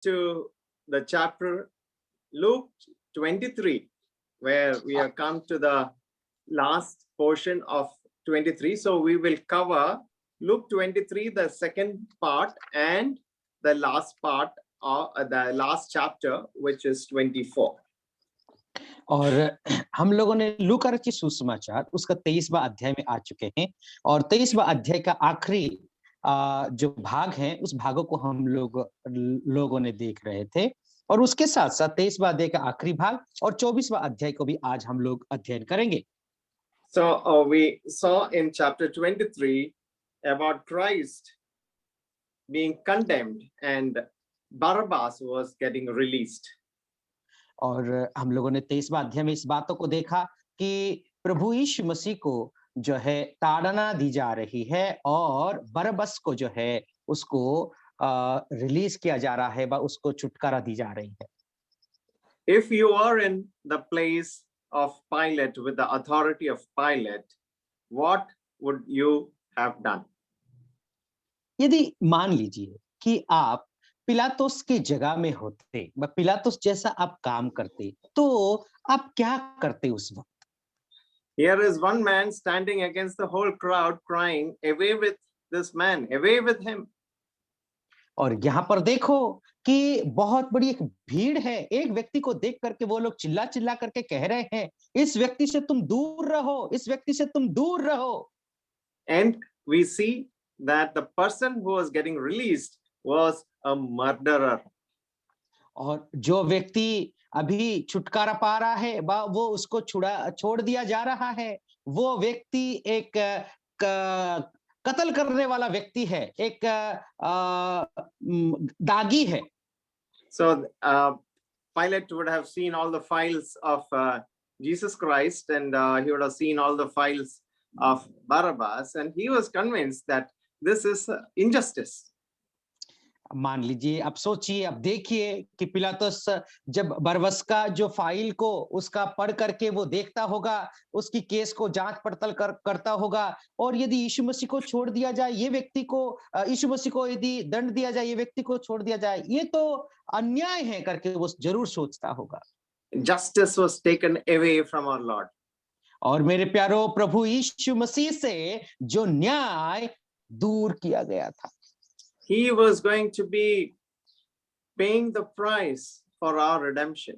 to the chapter Luke 23, where we have come to the last portion of 23. So we will cover Luke 23, the second part, and the last part of the last chapter, which is 24. और हम लोगों ने लूका रचित सुसमाचार उसका 23वां अध्याय में आ चुके हैं और 23वां अध्याय का आखिरी जो भाग है उस भागों को हम लोगों ने देख रहे थे और उसके साथ साथ 23वां अध्याय का आखिरी भाग और 24वां अध्याय को भी आज हम लोग अध्ययन करेंगे. So we saw in chapter 23 about Christ being condemned and Barabbas was getting released. और हम लोगों ने 23वां अध्याय में इस बातों को देखा कि प्रभु यीशु मसीह को जो है ताड़ना दी जा रही है और बरबस को जो है उसको रिलीज किया जा रहा है, उसको छुटकारा दी जा रही है. If you are in the place of Pilate with the authority of Pilate, what would you have done? यदि मान लीजिए कि आप पिलातुस की जगह में होते, पिलातुस जैसा आप काम करते, तो आप क्या करते उस वक्त? Here is one man standing against the whole crowd crying, away with this man, away with him. और यहाँ पर देखो कि बहुत बड़ी एक भीड़ है, एक व्यक्ति को देख करके वो लोग चिल्ला चिल्ला करके कह रहे हैं, इस व्यक्ति से तुम दूर रहो, इस व्यक्ति से तुम दूर रहो. And we see that the person who was getting released was a murderer. और जो व्यक्ति अभी छुटकारा पा रहा है, वो उसको छोड़ दिया जा रहा है, वो व्यक्ति एक कत्ल करने वाला व्यक्ति है, एक दागी है. So Pilate would have seen all the files of Jesus Christ, and he would have seen all the files of Barabbas, and he was convinced that this is injustice. मान लीजिए, अब सोचिए, अब देखिए कि पिलातुस जब बरबस का जो फाइल को उसका पढ़ करके वो देखता होगा, उसकी केस को जांच पड़ताल करता होगा, और यदि यीशु मसीह को छोड़ दिया जाए, ये व्यक्ति को यीशु मसीह को यदि दंड दिया जाए, ये व्यक्ति को छोड़ दिया जाए, ये तो अन्याय है करके वो जरूर सोचता होगा. Justice was taken away from our Lord. और मेरे प्यारो, प्रभु यीशु मसीह से जो न्याय दूर किया गया था, He was going to be paying the price for our redemption.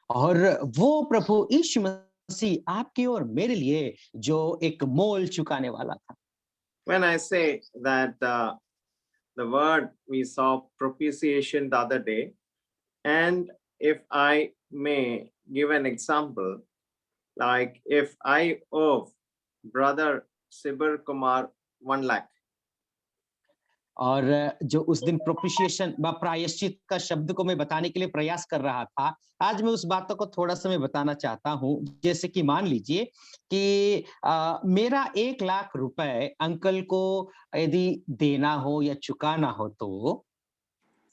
और वो प्रभु यीशु मसीह आपके और मेरे लिए जो एक मोल चुकाने वाला था. When I say that the word we saw propitiation the other day, and if I may give an example, like if I owe brother Sibir Kumar 1 lakh. और जो उस दिन प्रोपिशिएशन व प्रायश्चित का शब्द को मैं बताने के लिए प्रयास कर रहा था, आज मैं उस बातों को थोड़ा सा मैं बताना चाहता हूं. जैसे कि मान लीजिए कि मेरा 1 लाख रुपए अंकल को यदि देना हो या चुकाना हो, तो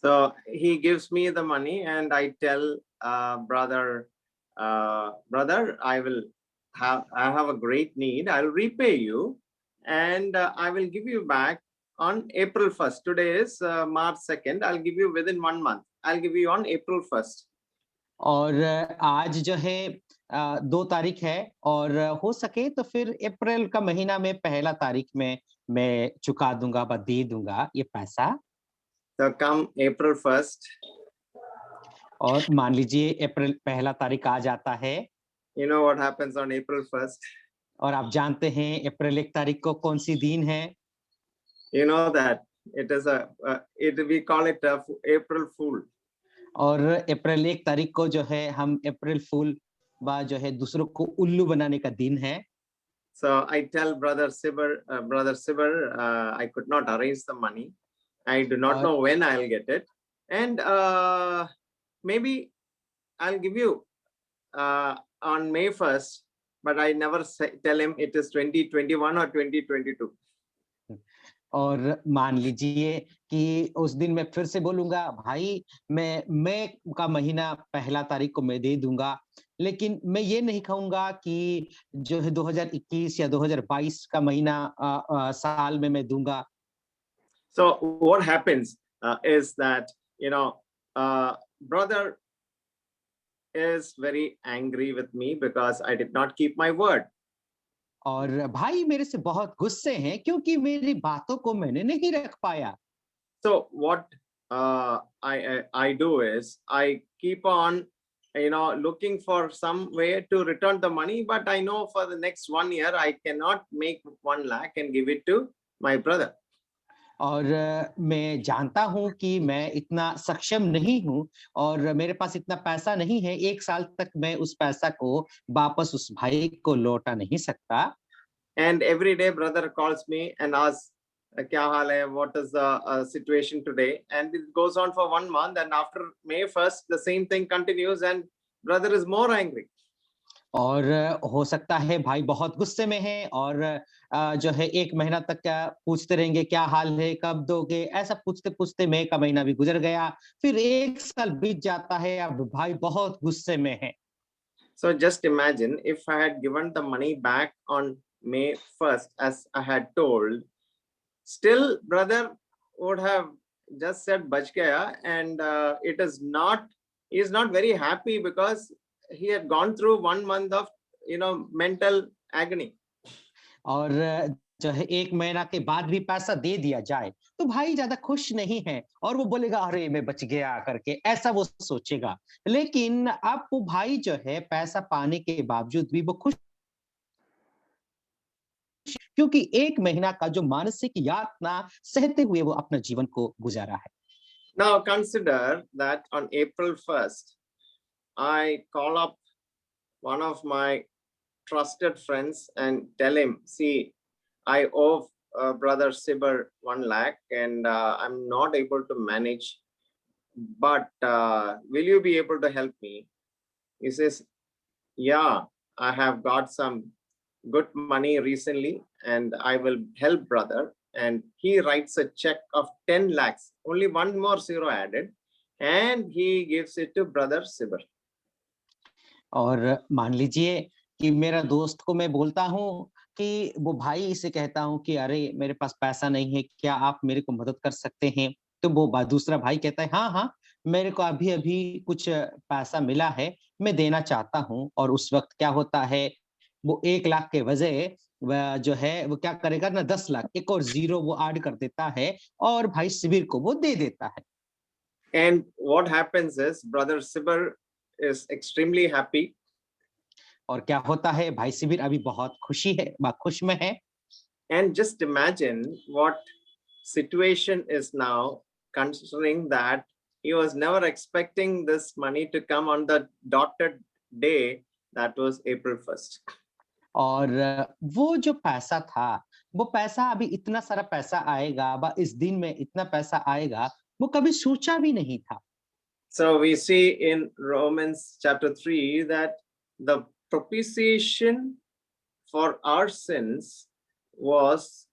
so he gives me the money and I tell brother, I have a great need, I'll repay you, and I will give you back on April 1st. Today is March 2nd. I'll give you within 1 month. I'll give you on April 1st. और आज जो है 2 तारीख है, और हो सके तो फिर अप्रैल का महीना में 1 तारीख में मैं चुका दूंगा, दे दूंगा ये पैसा. So come April 1st. और मान लीजिए अप्रैल 1 तारीख आ जाता है. You know what happens on April 1st? और आप जानते हैं अप्रैल 1 तारीख को कौन सी दिन है? You know that it is we call it a April Fool. और अप्रैल 1 तारीख को जो है हम अप्रैल फूल जो है दूसरों को उल्लू बनाने का दिन है. So I tell brother Sibir, I could not arrange the money. I do not know when I'll get it, and maybe I'll give you on May 1st, but I never tell him it is 2021 or 2022. और मान लीजिए कि उस दिन मैं फिर से बोलूंगा, भाई मैं का महीना 1 तारीख को मैं दे दूंगा, लेकिन मैं ये नहीं कहूंगा कि जो है 2021 या 2022 का महीना साल में मैं दूंगा. So what happens is that, you know, brother is very angry with me because I did not keep my word. और भाई मेरे से बहुत गुस्से हैं क्योंकि मेरी बातों को मैंने नहीं रख पाया। So what I do is I keep on, looking for some way to return the money, but I know for the next 1 year I cannot make 1 lakh and give it to my brother. और मैं जानता हूँ कि मैं इतना सक्षम नहीं हूँ और मेरे पास इतना पैसा नहीं है, 1 साल तक मैं उस पैसा को वापस उस भाई को लौटा नहीं सकता। And every day brother calls me and asks, "Kya haal hai? What is the situation today?" And it goes on for 1 month, and after May 1st, the same thing continues, and brother is more angry. और हो सकता है भाई बहुत गुस्से में है और जो है 1 महीना तक क्या पूछते रहेंगे, क्या हाल है, कब दोगे? ऐसा पूछते-पूछते मई का महीना भी गुजर गया। फिर 1 साल बीत जाता है, अब भाई बहुत गुस्से में है। So just imagine if I had given the money back on May 1st, as I had told, still brother would have just said bach gaya, and he is not very happy because he had gone through 1 month of mental agony. और जो है 1 महीना के बाद भी पैसा दे दिया जाए, तो भाई ज़्यादा खुश नहीं है और वो बोलेगा अरे मैं बच गया करके, ऐसा वो सोचेगा। लेकिन अब वो भाई जो है पैसा पाने के बावजूद भी वो खुश क्योंकि 1 महीना का जो मानसिक यातना सहते हुए वो अपना जीवन को गुजारा है। Now consider that on April 1st, I call up one of my trusted friends and tell him, "See, I owe brother Sibber 1 lakh, and I'm not able to manage. But will you be able to help me?" He says, "Yeah, I have got some good money recently, and I will help brother." And he writes a check of 10 lakhs, only one more zero added, and he gives it to brother Sibber. और मान लीजिए कि मेरा दोस्त को मैं बोलता हूँ कि वो भाई से कहता हूँ कि अरे मेरे पास पैसा नहीं है, क्या आप मेरे को मदद कर सकते हैं? तो वो दूसरा भाई कहता है हाँ, हाँ, मेरे को अभी-अभी कुछ पैसा मिला है, मैं देना चाहता हूँ और उस वक़्त क्या होता है, वो 1 लाख के बजाय वह जो है वो क्या करेगा ना 10 लाख एक और ज़ीरो वो ऐड कर देता है और भाई शिविर को वो दे देता है। And what happens is brother Sibber is extremely happy. और क्या होता है भाई शिविर अभी बहुत खुश में है। And just imagine what situation is now, considering that he was never expecting this money to come on the dotted day, that was April 1st. और वो जो पैसा था, वो पैसा अभी इतना सारा पैसा आएगा, इस दिन में इतना पैसा आएगा, वो कभी सोचा भी नहीं था। So we see in Romans chapter 3 that the propitiation for our sins was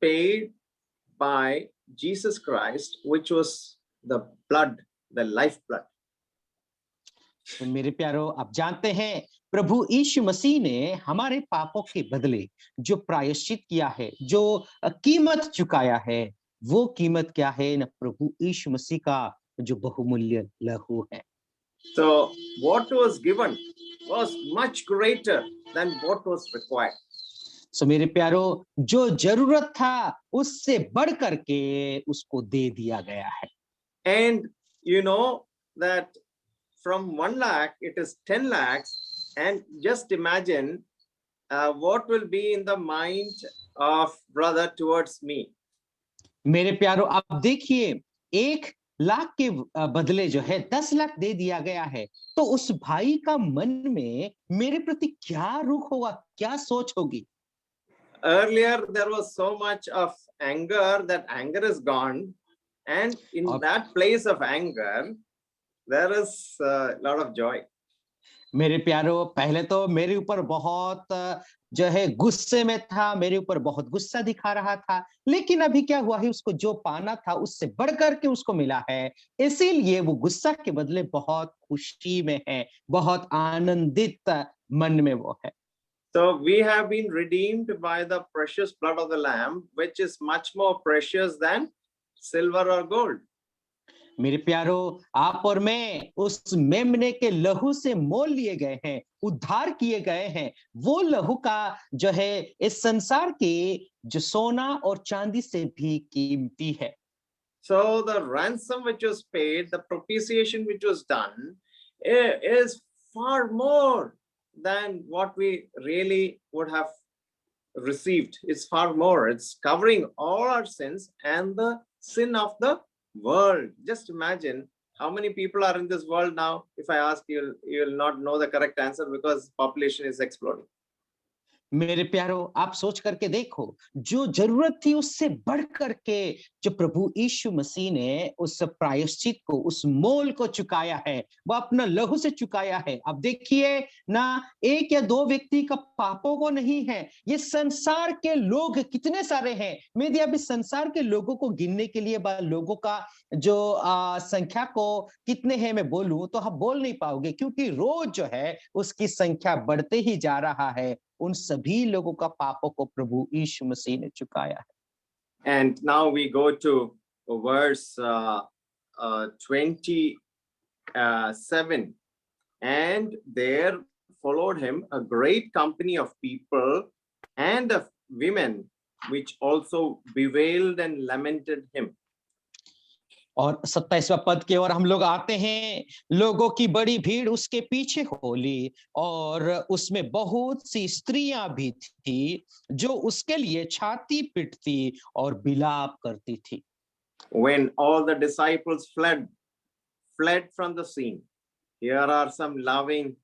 paid by Jesus Christ, which was the blood, the lifeblood. तो मेरे प्यारो आप जानते हैं प्रभु यीशु मसीह ने हमारे पापों के बदले जो प्रायश्चित किया है, जो कीमत चुकाया है, वो कीमत क्या है ना प्रभु यीशु मसीह का जो बहुमूल्य लहू है। So what was given was much greater than what was required. सो मेरे प्यारो जो जरूरत था उससे बढ़ करके उसको दे दिया गया है। And you know that from 1 lakh it is 10 lakhs, and just imagine what will be in the mind of brother towards me. मेरे प्यारो आप देखिए 1 लाख के बदले जो है 10 लाख दे दिया गया है, तो उस भाई का मन में मेरे प्रति क्या रुख होगा, क्या सोच होगी? Earlier there was so much of anger, that anger is gone, and in और that place of anger there is a lot of joy. मेरे प्यारो पहले तो मेरे ऊपर बहुत जो है गुस्से में था, मेरे ऊपर बहुत गुस्सा दिखा रहा था, लेकिन अभी क्या हुआ है उसको जो पाना था उससे बढ़ कर के उसको मिला है, इसीलिए वो गुस्सा के बदले बहुत खुशी में है, बहुत आनंदित मन में वो है। So we have been redeemed by the precious blood of the Lamb, which is much more precious than silver or gold. मेरे प्यारो, आप और मैं उस मेमने के लहू से मोल लिए गए हैं, उद्धार किए गए हैं। वो लहू का जो है इस संसार के जो सोना और चांदी से भी कीमती है। So the ransom which was paid, the propitiation which was done, is far more than what we really would have received. It's far more. It's covering all our sins and the sin of the world. Just imagine how many people are in this world now. If I ask you, you'll not know the correct answer because population is exploding. मेरे प्यारो, आप सोच करके देखो, जो जरूरत थी उससे बढ़ करके जो प्रभु यीशु मसीह ने उस प्रायश्चित को, उस मोल को चुकाया है, वो अपना लहू से चुकाया है। अब देखिए ना, एक या दो व्यक्ति का पापों को नहीं है, ये संसार के लोग कितने सारे हैं। मैं यदि अब इस संसार के लोगों को गिनने के लिए लोगों का जो संख्या को कितने हैं मैं बोलूं तो आप बोल नहीं पाओगे, क्योंकि रोज जो है उसकी संख्या बढ़ते ही जा रहा है। उन सभी लोगों का पापों को प्रभु यीशु मसीह ने चुकाया है। And now we go to verse 27. And there followed him a great company of people and of women, which also bewailed and lamented him. और 27वां पद की ओर हम लोग आते हैं। लोगों की बड़ी भीड़ उसके पीछे होली और उसमें बहुत सी स्त्रियां भी थी जो उसके लिए छाती पीटती और बिलाप करती थी। When all the disciples fled from the scene, here are some loving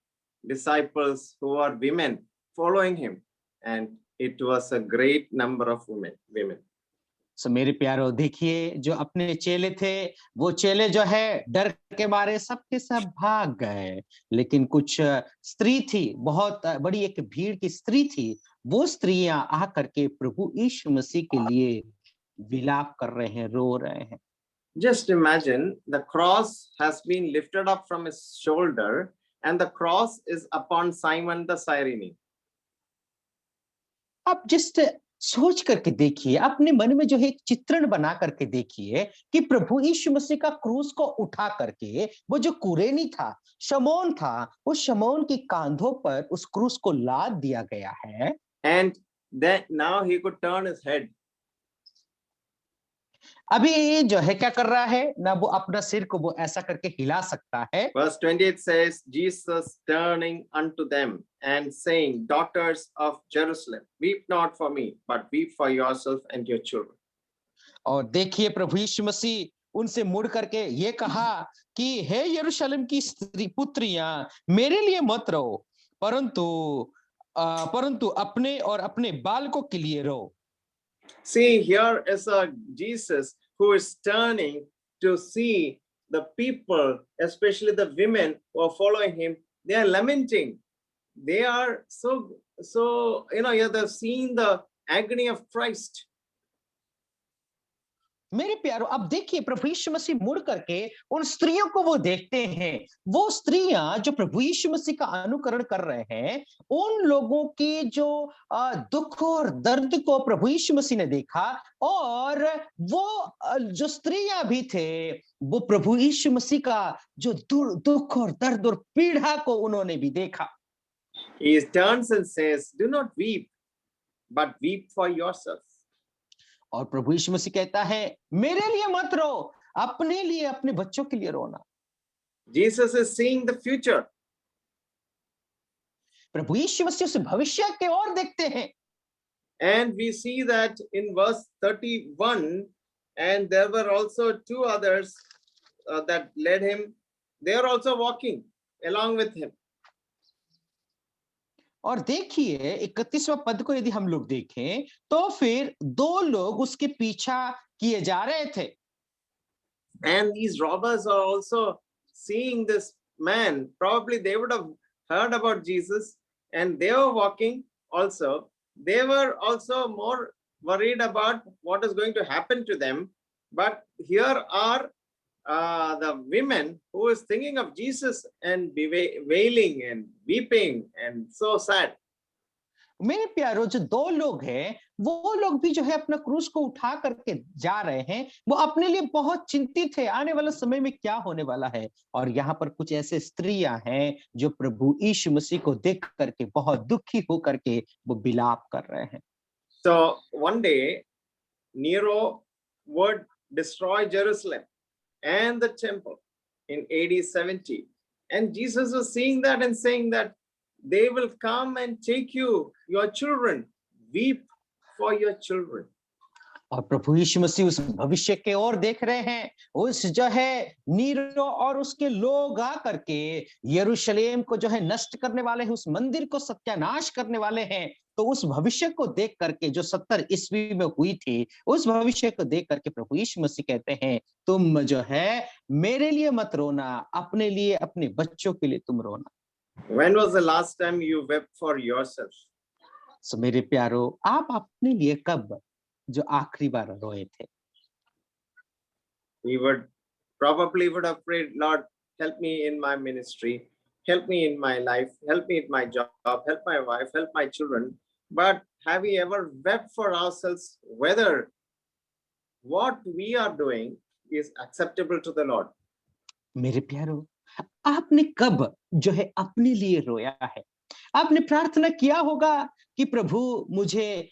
disciples who are women following him, and it was a great number of women. सो मेरे प्यारो, देखिए जो अपने चेले थे, वो चेले जो है डर के मारे सबके सब भाग गए, लेकिन कुछ स्त्री थी, बहुत बड़ी एक भीड़ की स्त्री थी। वो स्त्रियां आकर के प्रभु यीशु मसीह के लिए विलाप कर रहे हैं, रो रहे हैं। Just imagine the cross has been lifted up from his shoulder, and the cross is upon Simon the Cyrene. आप जस्ट सोच करके देखिए, अपने मन में जो है एक चित्रण बना करके देखिए कि प्रभु यीशु मसीह का क्रूस को उठा करके वो जो कुरेनी था, शमौन था, उस शमौन के कांधों पर उस क्रूस को लाद दिया गया है। And then now he could turn his head. अभी जो है क्या कर रहा है ना, वो अपना सिर को वो ऐसा करके हिला सकता है। Verse 28 says, Jesus turning unto them and saying, Daughters of Jerusalem, weep not for me, but weep for yourself and your children. और देखिए प्रभु यीशु मसीह उनसे मुड़ करके ये कहा कि हे यरूशलेम की स्त्री पुत्रियां, मेरे लिए मत रो, परंतु अपने और अपने बालकों के लिए रो। See, here is a Jesus who is turning to see the people, especially the women who are following him. They are lamenting. They are so they're seeing the agony of Christ. मेरे प्यारो, अब देखिए प्रभु यीशु मसीह मुड़ करके उन स्त्रियों को वो देखते हैं। वो स्त्रियां जो प्रभु यीशु मसीह का अनुकरण कर रहे हैं, उन लोगों की जो दुख और दर्द को प्रभु यीशु मसीह ने देखा, और वो जो स्त्रियां भी थे, वो प्रभु यीशु मसीह का जो दुख और दर्द और पीड़ा को उन्होंने भी देखा। He turns and says, do not weep, but weep for yourself. और प्रभु यीशु मसीह कहता है, मेरे लिए मत रो, अपने लिए, अपने बच्चों के लिए रोना। Jesus is seeing the future. प्रभु यीशु मसीह उस भविष्य के ओर देखते हैं। And we see that in verse 31, and there were also two others that led him. They are also walking along with him. और देखिए 31वां पद को यदि हम लोग देखें तो फिर दो लोग उसके पीछा किए जा रहे थे। And these robbers are also seeing this man. Probably they would have heard about Jesus and they were walking also. They were also more worried about what is going to happen to them. But here are the women who is thinking of Jesus and wailing and weeping and so sad. मेरे प्यारो जो दो लोग हैं वो लोग भी जो है अपना क्रूस को उठा करके जा रहे हैं। वो अपने लिए बहुत चिंतित है आने वाले समय में क्या होने वाला है। और यहाँ पर कुछ ऐसे स्त्रियां हैं जो प्रभु यीशु मसीह को देख करके बहुत दुखी हो करके वो विलाप कर रहे हैं। So one day, Nero would destroy Jerusalem and the temple in AD 70. And Jesus was seeing that and saying that they will come and take you, your children, weep for your children. और प्रभु यीशु मसीह उस भविष्य के ओर देख रहे हैं। उस जो है नीरो और उसके लोग आ करके यरूशलेम को जो है नष्ट करने वाले हैं, उस मंदिर को सत्यानाश करने वाले हैं। तो उस भविष्य को देख करके जो 70 ईस्वी में हुई थी, उस भविष्य को देख करके प्रभु यीशु मसीह कहते हैं, तुम जो है मेरे लिए मत रोना, अपने लिए, अपने बच्चों के लिए तुम रोना। When was the last time you wept for yourself? सो मेरे प्यारो, आप अपने लिए कब जो आखिरी बार रोए थे? We would probably would have prayed, Lord, help me in my ministry, help me in my life, help me in my job, help my wife, help my children. But have we ever wept for ourselves whether what we are doing is acceptable to the Lord? मेरे प्यारो, आपने कब जो है अपने लिए रोया है? आपने प्रार्थना किया होगा कि प्रभु मुझे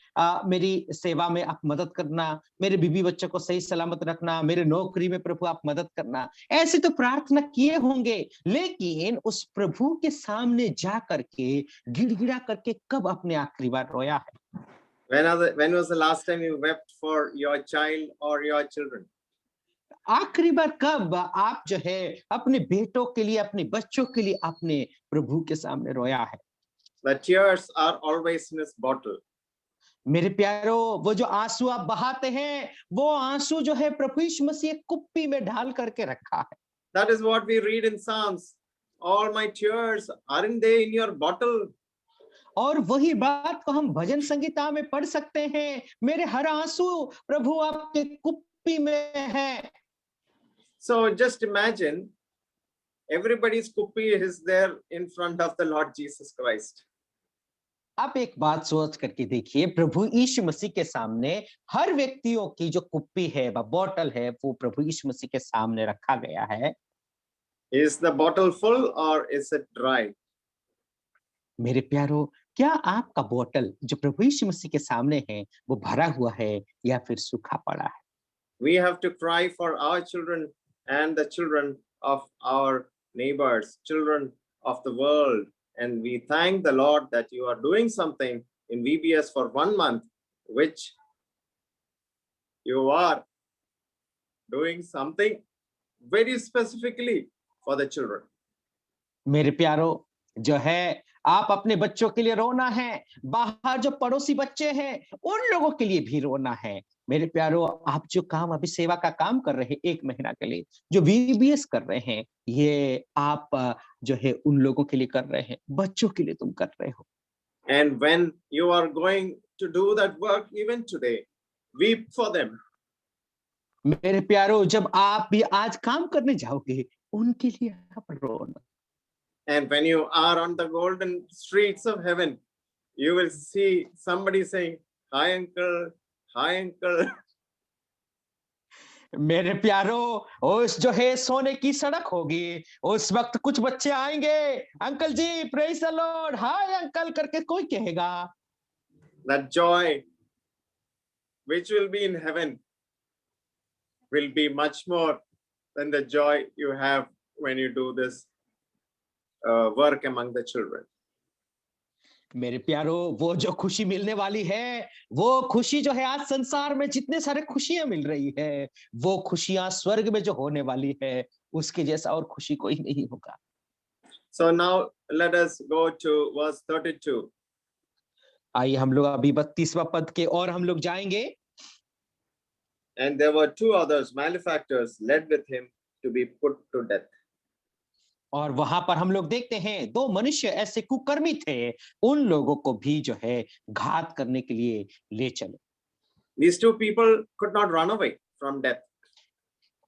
मेरी सेवा में आप मदद करना, मेरे बीवी बच्चों को सही सलामत रखना, मेरे नौकरी में प्रभु आप मदद करना। ऐसे तो प्रार्थना किए होंगे, लेकिन उस प्रभु के सामने जा करके गिड़गिड़ा करके कब अपने आखिरी बार रोया है? When was the last time you wept for your child or your children? आखिरी बार कब आप जो है अपने बेटों के लिए, अपने बच्चों के लिए आपने प्रभु के सामने रोया है? The tears are always in his bottle. मेरे प्यारो, वो जो आंसू आप बहाते हैं, वो आंसू जो है प्रभु यीशु मसीह एक कुप्पी में ढाल करके रखा है। That is what we read in Psalms. All my tears, aren't they in your bottle? और वही बात को हम भजन संगीता में पढ़ सकते हैं, मेरे हर आंसू प्रभु आपके कुप्पी में है। So just imagine everybody's kuppy is there in front of the Lord Jesus Christ. आप एक बात सोच करके देखिए, प्रभु यीशु मसीह के सामने हर व्यक्तियों की जो कुप्पी है व बॉटल है, वो प्रभु यीशु मसीह के सामने रखा गया है। Is the bottle full or is it dry? मेरे प्यारो, क्या आपका बोतल जो प्रभु यीशु मसीह के सामने है, वो भरा हुआ है या फिर सूखा पड़ा है? We have to cry for our children and the children of our neighbors, children of the world. And we thank the Lord that you are doing something in VBS for 1 month, which you are doing something very specifically for the children. मेरे प्यारो, जो है आप अपने बच्चों के लिए रोना है, बाहर जो पड़ोसी बच्चे हैं उन लोगों के लिए भी रोना है। मेरे प्यारो, आप जो काम अभी सेवा का काम कर रहे हैं 1 महीना के लिए, जो VBS कर रहे हैं, ये आप जो है उन लोगों के लिए कर रहे हैं, बच्चों के लिए तुम कर रहे हो। And when you are going to do that work even today, weep for them. मेरे प्यारो, जब आप भी आज काम करने जाओगे, उनके लिए आप रोना। And when you are on the golden streets of heaven, you will see somebody saying, "Hi, uncle. Hi, uncle." मेरे प्यारो, उस जो है सोने की सड़क होगी, उस वक्त कुछ बच्चे आएंगे, uncle ji praise the lord, hi uncle करके कोई कहेगा। That joy which will be in heaven will be much more than the joy you have when you do this work among the children. मेरे प्यारो, वो जो खुशी मिलने वाली है, वो खुशी जो है आज संसार में जितने सारे खुशियां मिल रही है, वो खुशियां स्वर्ग में जो होने वाली है, उसके जैसा और खुशी कोई नहीं होगा। So now let us go to verse 32. आइए हम लोग अभी 32वां पद के और हम लोग जाएंगे। And there were 2 others, malefactors, led with him to be put to death. और वहां पर हम लोग देखते हैं 2 मनुष्य ऐसे कुकर्मी थे, उन लोगों को भी जो है घात करने के लिए ले चले। These 2 people could not run away from death.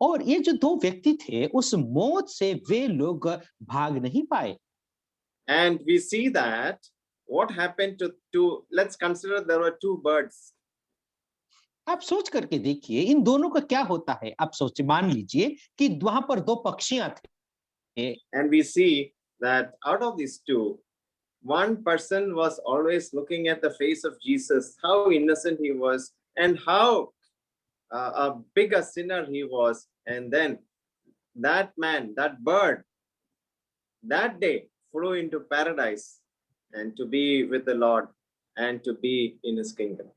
और ये जो 2 व्यक्ति थे, उस मौत से वे लोग भाग नहीं पाए। And we see that what happened to let's consider there were two birds. आप सोच करके देखिए इन दोनों का क्या होता है। आप सोच मान लीजिए कि वहां पर दो पक्षियां थे। And we see that out of these two, one person was always looking at the face of Jesus, how innocent he was, and how a big a sinner he was. And then that man, that bird, that day flew into paradise and to be with the Lord and to be in his kingdom.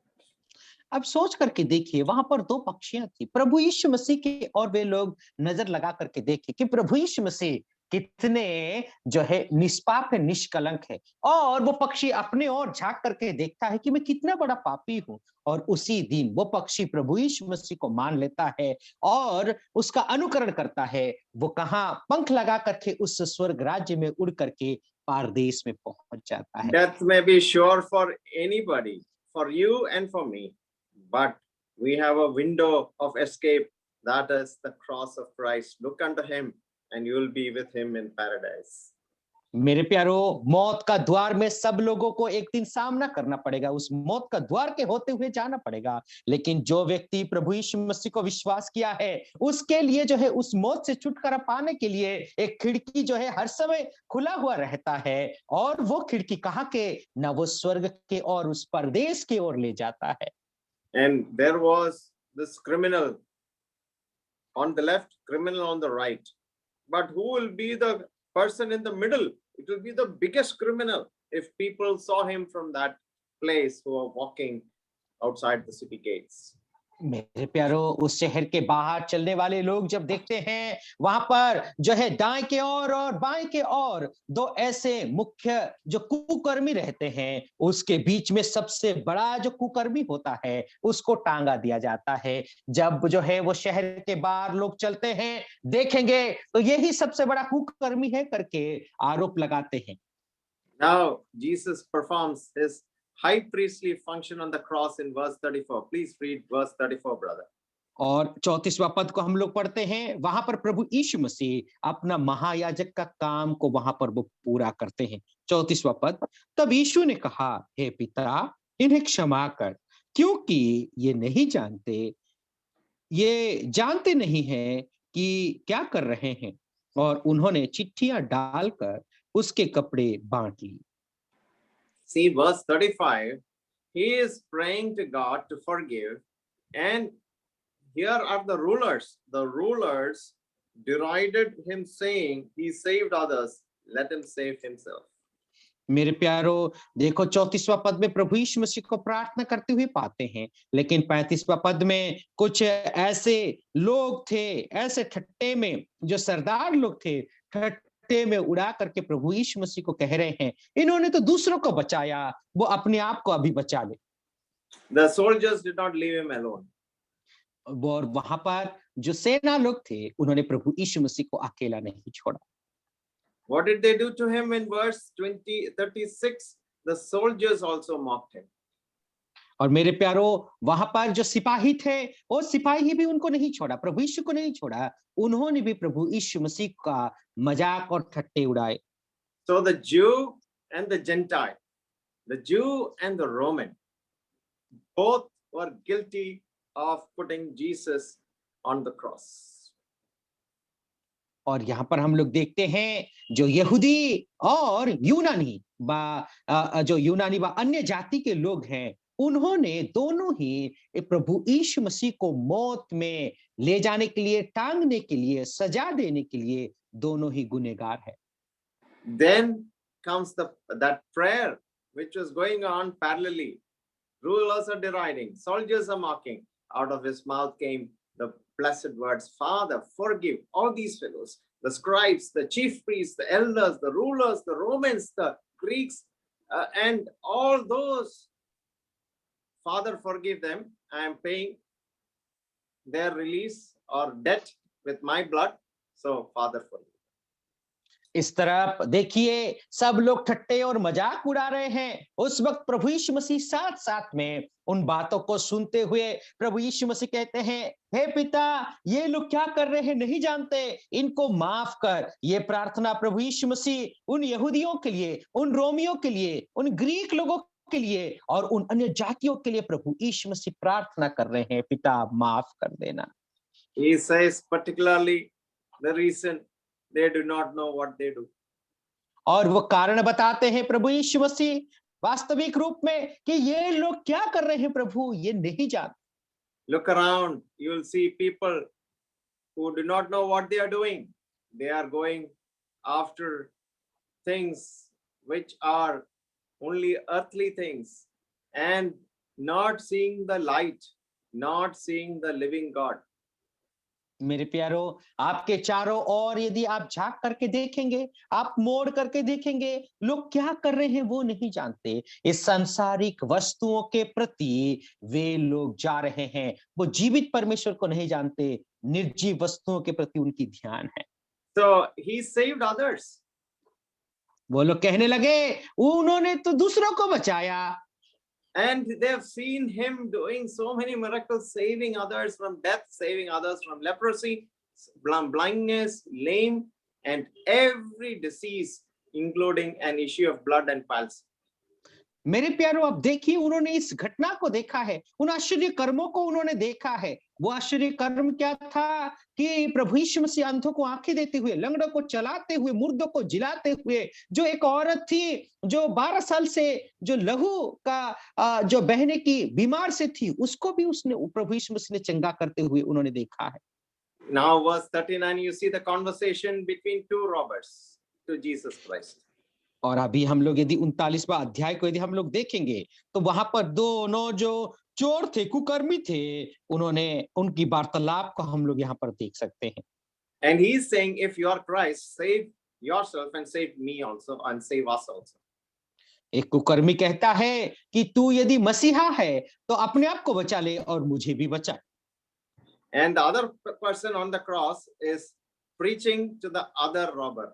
अब सोच करके देखिए वहां पर दो पक्षियां थी प्रभु यीशु मसीह के, और वे लोग नजर लगा करके देखे कि प्रभु यीशु मसीह कितने जो है निष्पाप है, निष्कलंक है। और वो पक्षी अपने ओर झांक करके देखता है कि मैं कितना बड़ा पापी हूं। और उसी दिन वो पक्षी प्रभु यीशु मसीह को मान लेता है और उसका अनुकरण करता है। वो कहाँ पंख लगा करके उस स्वर्ग राज्य में उड़ करके पारदेश में पहुंच जाता है। Death may be sure for anybody, for you and for me, but we have a window of escape, that is the cross of Christ. Look unto him and you will be with him in paradise. मेरे प्यारो, मौत का द्वार में सब लोगों को एक दिन सामना करना पड़ेगा, उस मौत का द्वार के होते हुए जाना पड़ेगा। लेकिन जो व्यक्ति प्रभु यीशु मसीह को विश्वास किया है उसके लिए जो है उस मौत से छुटकारा पाने के लिए एक खिड़की जो है हर समय खुला हुआ रहता है। और वो खिड़की कहाँ के, ना वो स्वर्ग के और उस परदेश की ओर ले जाता है। And there was this criminal on the left, criminal on the right. But who will be the person in the middle? It will be the biggest criminal if people saw him from that place who are walking outside the city gates. मेरे प्यारो, उस शहर के बाहर चलने वाले लोग जब देखते हैं वहां पर जो है दाएं के ओर और बाएं के ओर दो ऐसे मुख्य जो कुकर्मी रहते हैं, उसके बीच में सबसे बड़ा जो कुकर्मी होता है उसको टांगा दिया जाता है। जब जो है वो शहर के बाहर लोग चलते हैं देखेंगे तो यही सबसे बड़ा कुकर्मी है करके आरोप लगाते हैं। Now, Jesus performs his high priestly function on the cross in verse 34. Please read verse 34, brother. और 34वां पद को हम लोग पढ़ते हैं। वहां पर प्रभु यीशु मसीह अपना महायाजक का काम को वहां पर वो पूरा करते हैं। 34वां पद, तब यीशु ने कहा, हे पिता, इन्हें क्षमा कर, क्योंकि ये जानते नहीं हैं कि क्या कर रहे हैं। और उन्होंने चिट्ठियां डालकर उसके कपड़े बांट लिए। See, verse 35, he is praying to God to forgive, and here are the rulers. The rulers derided him, saying, he saved others, let him save himself. मेरे प्यारो, देखो 34वां पद में प्रभु यीशु मसीह को प्रार्थना करते हुए पाते हैं। लेकिन 35वां पद में कुछ ऐसे लोग थे, ऐसे ठट्टे में जो सरदार लोग थे, ठट्टे में उड़ा करके प्रभु यीशु मसीह को कह रहे हैं, इन्होंने तो दूसरों को बचाया, वो अपने आप को अभी बचा ले। The soldiers did not leave him alone. और वहां पर जो सेना लोग थे उन्होंने प्रभु यीशु मसीह को अकेला नहीं छोड़ा। What did they do to him in verse 36? The soldiers also mocked him. और मेरे प्यारो, वहां पर जो सिपाही थे वो सिपाही भी उनको नहीं छोड़ा, प्रभु यीशु को नहीं छोड़ा, उन्होंने भी प्रभु यीशु मसीह का मजाक और ठट्टे उड़ाए। So the Jew and the Gentile, the Jew and the Roman, both were guilty of putting Jesus on the cross. और यहाँ पर हम लोग देखते हैं जो यहूदी और यूनानी जो यूनानी व अन्य जाति के लोग हैं, उन्होंने दोनों ही प्रभु यीशु मसीह को मौत में ले जाने के लिए, टांगने के लिए, सजा देने के लिए दोनों ही गुनहगार है। Then comes that prayer which was going on parallelly. Rulers are deriding, soldiers are mocking. Out of his mouth came the blessed words, Father, forgive all these fellows, the scribes, the chief priests, the elders, the rulers, the Romans, the Greeks, and all those. Father, forgive them. I am paying their release or debt with my blood. So, Father, forgive. इस तरफ देखिए सब लोग ठट्टे और मजाक उड़ा रहे हैं। उस वक्त प्रभु यीशु मसीह साथ साथ में उन बातों को सुनते हुए प्रभु यीशु मसीह कहते हैं, हे पिता, ये लोग क्या कर रहे हैं नहीं जानते, इनको माफ कर। ये प्रार्थना प्रभु यीशु मसीह उन यहूदियों के लिए, उन रोमियों के लिए, उन ग्रीक लोगों के लिए और उन अन्य जातियों के लिए प्रभु यीशु मसीह प्रार्थना कर रहे हैं, पिता माफ कर देना। He says particularly the reason they do not know what they do. और वो कारण बताते हैं प्रभु यीशु मसीह वास्तविक रूप में कि ये लोग क्या कर रहे हैं प्रभु, ये नहीं जानते। Look around, you will see people who do not know what they are doing. They are going after things which are only earthly things and not seeing the light, not seeing the living God. मेरे प्यारो, आपके चारों ओर यदि आप झांक करके देखेंगे, आप मोड़ करके देखेंगे, लोग क्या कर रहे हैं वो नहीं जानते। इस सांसारिक वस्तुओं के प्रति वे लोग जा रहे हैं, वो जीवित परमेश्वर को नहीं जानते, निर्जीव वस्तुओं के प्रति उनकी ध्यान है। So he saved others. वो लोग कहने लगे उन्होंने तो दूसरों को बचाया। And they have seen him doing so many miracles, saving others from death, saving others from leprosy, blindness, lame, and every disease, including an issue of blood and palsy. मेरे प्यारो, अब देखिए उन्होंने इस घटना को देखा है, उन आश्चर्य कर्मों को उन्होंने देखा है। वो आश्चर्य कर्म क्या था कि प्रभु यीशु मसीह अंधों को आंखें देते हुए, लंगड़ों को चलाते हुए, मुर्दों को जिलाते हुए, जो एक औरत थी जो 12 साल से जो लहू का जो बहने की बीमार से थी, उसको भी उसने प्रभु यीशु मसीह ने चंगा करते हुए उन्होंने देखा है। Now verse 39, you see the conversation between two robbers to Jesus Christ. और अभी हम लोग यदि 39वां अध्याय को यदि हम लोग देखेंगे तो वहां पर दोनों जो चोर थे, कुकर्मी थे, उन्होंने उनकी वार्तालाप को हम लोग यहाँ पर देख सकते हैं। And he is saying, if you are Christ, save yourself and save me also and save us also. एक कुकर्मी कहता है कि तू यदि मसीहा है तो अपने आप को बचा ले और मुझे भी बचा। And the other person on the cross is preaching to the other robber.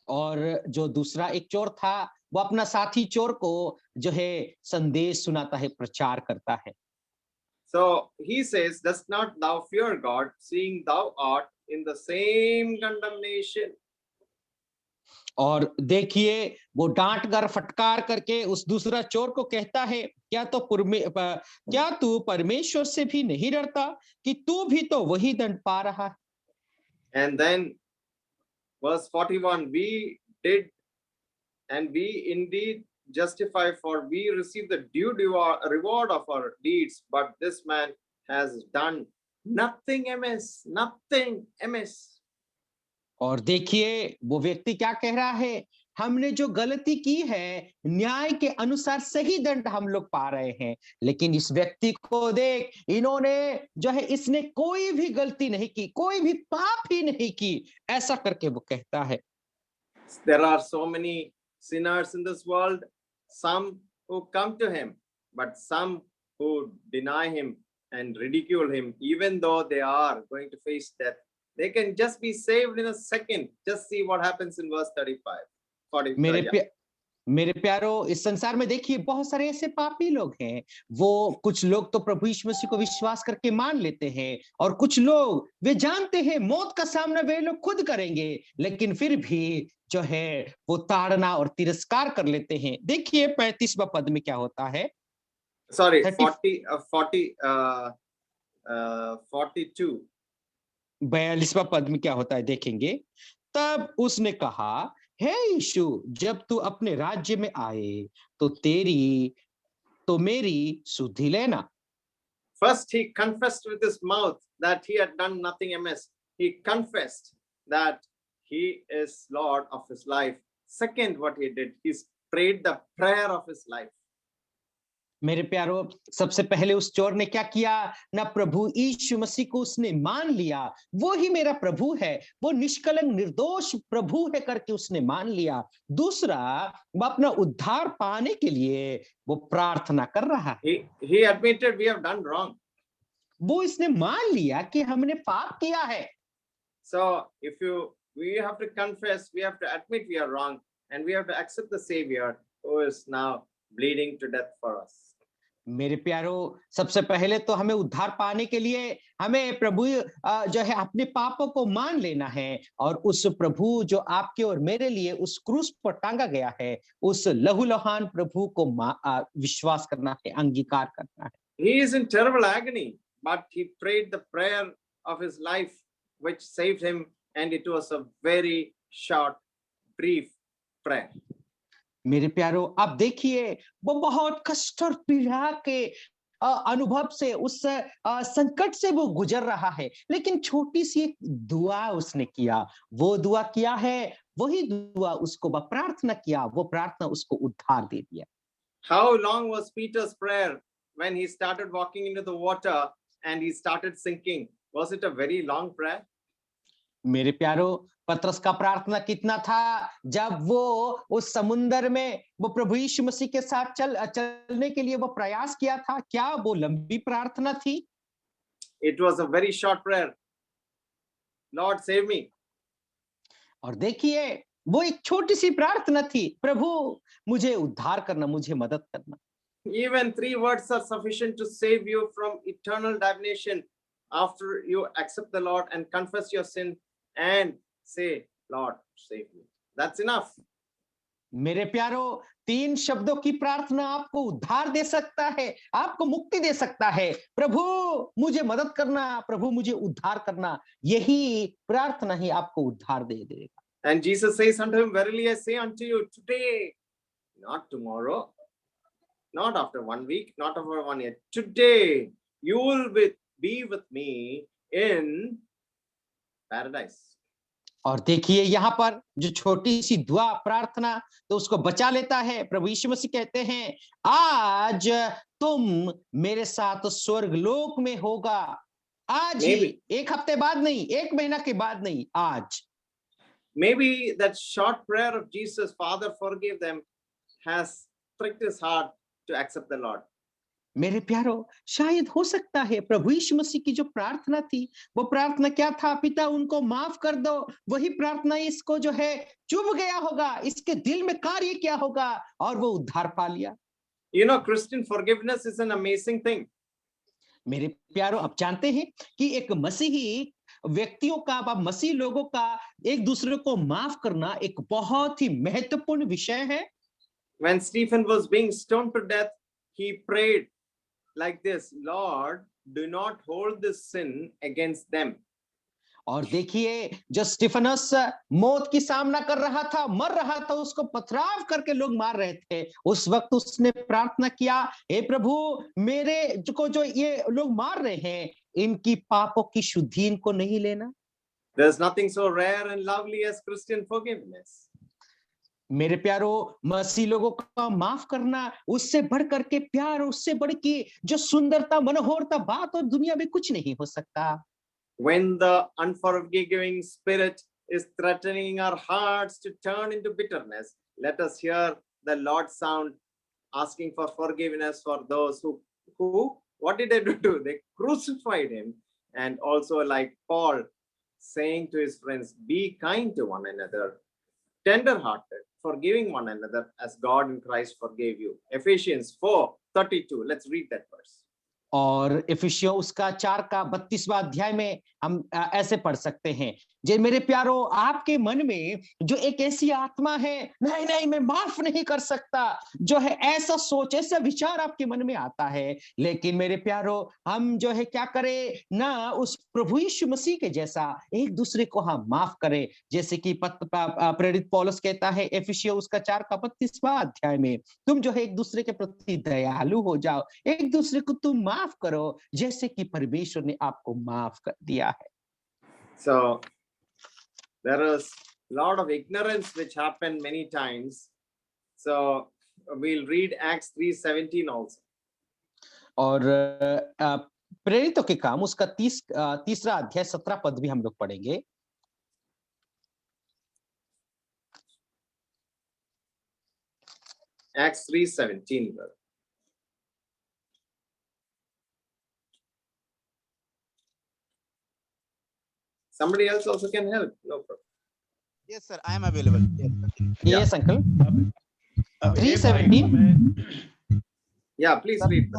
और जो दूसरा एक चोर था वो अपना साथी चोर को जो है संदेश सुनाता है, प्रचार करता है। So he says, does not thou fear God, seeing thou art in the same condemnation? और देखिए वो डांट कर फटकार करके उस दूसरा चोर को कहता है, क्या तू परमेश्वर से भी नहीं डरता कि तू भी तो वही दंड पा रहा है। And then verse 41, we did and we indeed justify, for we receive the due reward of our deeds, but this man has done nothing amiss, nothing amiss. और देखिए वो व्यक्ति क्या कह रहा है, हमने जो गलती की है न्याय के अनुसार सही दंड हम लोग पा रहे हैं, लेकिन इस व्यक्ति को देख, इन्होंने जो है इसने कोई भी गलती नहीं की, कोई भी पाप ही नहीं की, ऐसा करके वो कहता है। There are so many sinners in this world, some who come to him, but some who deny him and ridicule him, even though they are going to face death. They can just be saved in a second. Just see what happens in verse 35. 45. मेरे प्यारो, इस संसार में देखिए बहुत सारे ऐसे पापी लोग हैं। वो कुछ लोग तो प्रभु यीशु मसीह को विश्वास करके मान लेते हैं और कुछ लोग वे जानते हैं मौत का सामना वे लोग खुद करेंगे, लेकिन फिर भी जो है वो ताड़ना और तिरस्कार कर लेते हैं। देखिए 35वां पद में क्या होता है। Sorry, 42. 42वां पद में क्या होता है देखेंगे। तब उसने कहा, हे यीशु, जब तू अपने राज्य में आए तो मेरी सुधि लेना। First, he confessed with his mouth that he had done nothing amiss. He confessed that he is Lord of his life. Second, what he did, he prayed the prayer of his life. मेरे प्यारो, सबसे पहले उस चोर ने क्या किया ना, प्रभु यीशु मसीह को उसने मान लिया, वो ही मेरा प्रभु है, वो निष्कलंक निर्दोष प्रभु है करके उसने मान लिया। दूसरा, वो अपना उद्धार पाने के लिए वो प्रार्थना कर रहा है। He admitted we have done wrong. वो इसने मान लिया कि हमने पाप किया है। So if We have to confess, we have to admit we are wrong, and we have to accept the Savior who is now bleeding to death for us. मेरे प्यारो, सबसे पहले तो हमें उद्धार पाने के लिए हमें प्रभु जो है अपने पापों को मान लेना है और उस प्रभु जो आपके और मेरे लिए उस क्रूस पर टांगा गया है, उस लहूलुहान प्रभु को विश्वास करना है, अंगीकार करना है। He is in terrible agony, but he prayed the prayer of his life, which saved him, and it was a very short, brief prayer. मेरे प्यारो, आप देखिए, वो बहुत कष्ट और पीड़ा के अनुभव से, उस संकट से वो गुजर रहा है, लेकिन छोटी सी एक दुआ उसने किया। वो दुआ किया है, वही दुआ उसको प्रार्थना किया, वो प्रार्थना उसको उद्धार दे दिया। How long was Peter's prayer when he started walking into the water and he started sinking? Was it a very long prayer? मेरे प्यारो, पतरस का प्रार्थना कितना था जब वो उस समुन्दर में वो प्रभु यीशु मसीह के साथ चलने के लिए वो प्रयास किया था? क्या वो लंबी प्रार्थना थी? It was a very short prayer. Lord, save me. और देखिए, वो एक छोटी सी प्रार्थना थी, प्रभु मुझे उद्धार करना, मुझे मदद करना। Even 3 words are sufficient to save you from eternal damnation after you accept the Lord and confess your sin and say, Lord, save me. That's enough. मेरे प्यारो, 3 शब्दों की प्रार्थना आपको उद्धार दे सकता है, आपको मुक्ति दे सकता है। प्रभु मुझे मदद करना, प्रभु मुझे उद्धार करना, यही प्रार्थना ही आपको उद्धार दे देगा। And Jesus says unto him, verily I say unto you, today, not tomorrow, not after 1 week, not after 1 year, today you will be with me in paradise. और देखिए, यहाँ पर जो छोटी सी दुआ प्रार्थना तो उसको बचा लेता है। प्रभु यीशु मसीह कहते हैं, आज तुम मेरे साथ स्वर्ग लोक में होगा। आज ही, 1 हफ्ते बाद नहीं, 1 महीना के बाद नहीं, आज। Maybe that short prayer of Jesus, Father, forgive them, has pricked his heart to accept the Lord. मेरे प्यारो, शायद हो सकता है प्रभु यीशु मसीह की जो प्रार्थना थी, वो प्रार्थना क्या था? पिता उनको माफ कर दो। वही प्रार्थना इसको जो है चुभ गया होगा, इसके दिल में कार्य किया होगा और वो उद्धार पा लिया। You know, Christian forgiveness is an amazing thing. मेरे प्यारो, आप जानते हैं कि एक मसीही व्यक्तियों का, मसीह लोगों का एक दूसरे को माफ करना एक बहुत ही महत्वपूर्ण विषय है। When Stephen was being stoned to death, he prayed like this, Lord, do not hold this sin against them. और देखिए, जो स्टीफनस मौत की सामना कर रहा था, मर रहा था, उसको पथराव करके लोग मार रहे थे, उस वक्त उसने प्रार्थना किया, हे प्रभु, मेरे जो ये लोग मार रहे हैं, इनकी पापों की शुद्धि इनको नहीं लेना। There's nothing so rare and lovely as Christian forgiveness. मेरे प्यारो, मसीह लोगों का माफ करना, उससे बढ़ करके प्यार, उससे बढ़ के जो सुंदरता, मनोहरता बात और दुनिया में कुछ नहीं हो सकता। When the unforgiving spirit is threatening our hearts to turn into bitterness, let us hear the Lord's sound asking for forgiveness for those who what did they do? They crucified him. And also, like Paul saying to his friends, be kind to one another, tender-hearted, forgiving one another as God in Christ forgave you. Ephesians 4:32. Let's read that verse. और इफिसियों उसका 4 का 32वां अध्याय में हम ऐसे पढ़ सकते हैं, जे मेरे प्यारो, आपके मन में जो एक ऐसी आत्मा है, नहीं नहीं मैं माफ नहीं कर सकता, जो है ऐसा सोच, ऐसा विचार आपके मन में आता है, लेकिन मेरे प्यारो, हम जो है क्या करें ना, उस प्रभु यीशु मसीह के जैसा एक दूसरे को हम माफ करें, जैसे कि प्रेरित पौलुस कहता है इफिसियों उसका 4 का 32वां अध्याय में, तुम जो है एक दूसरे के प्रति दयालु हो जाओ, एक दूसरे को तुम माफ करो जैसे कि परमेश्वर ने आपको माफ कर दिया है। So there is a lot of ignorance which happened many times. So we'll read Acts 3:17 also. और प्रेरितों के काम उसका 3रा अध्याय 17 पद भी हम लोग पढ़ेंगे। Acts 3:17. Somebody else also can help. No problem. Yes, sir. I am available. Yes, continue. Yes, uncle. अब हे भाई 3:17. मैं Yeah, please Sir, read.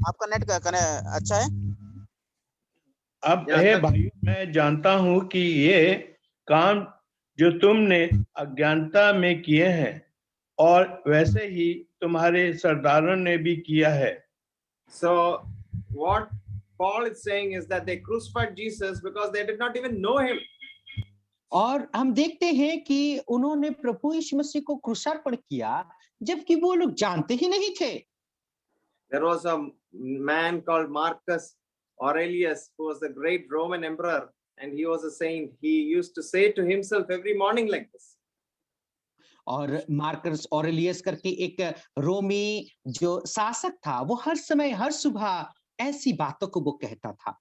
आपका नेट अच्छा है? अब Yeah, हे that- भाई मैं जानता हूँ कि ये काम जो तुमने अज्ञानता में किए हैं और वैसे ही तुम्हारे सरदारों ने भी किया है. So what Paul is saying is that they crucified Jesus because they did not even know him. और हम देखते हैं कि उन्होंने प्रभु यीशु मसीह को क्रूसार्पण किया जबकि वो लोग जानते ही नहीं थे. There was a man called Marcus Aurelius who was the great Roman emperor, and he was a saint. He used to say to himself every morning like this. और मार्कस ऑरेलियस करके एक रोमी जो शासक था वो हर समय हर सुबह ऐसी बातों को वो कहता था.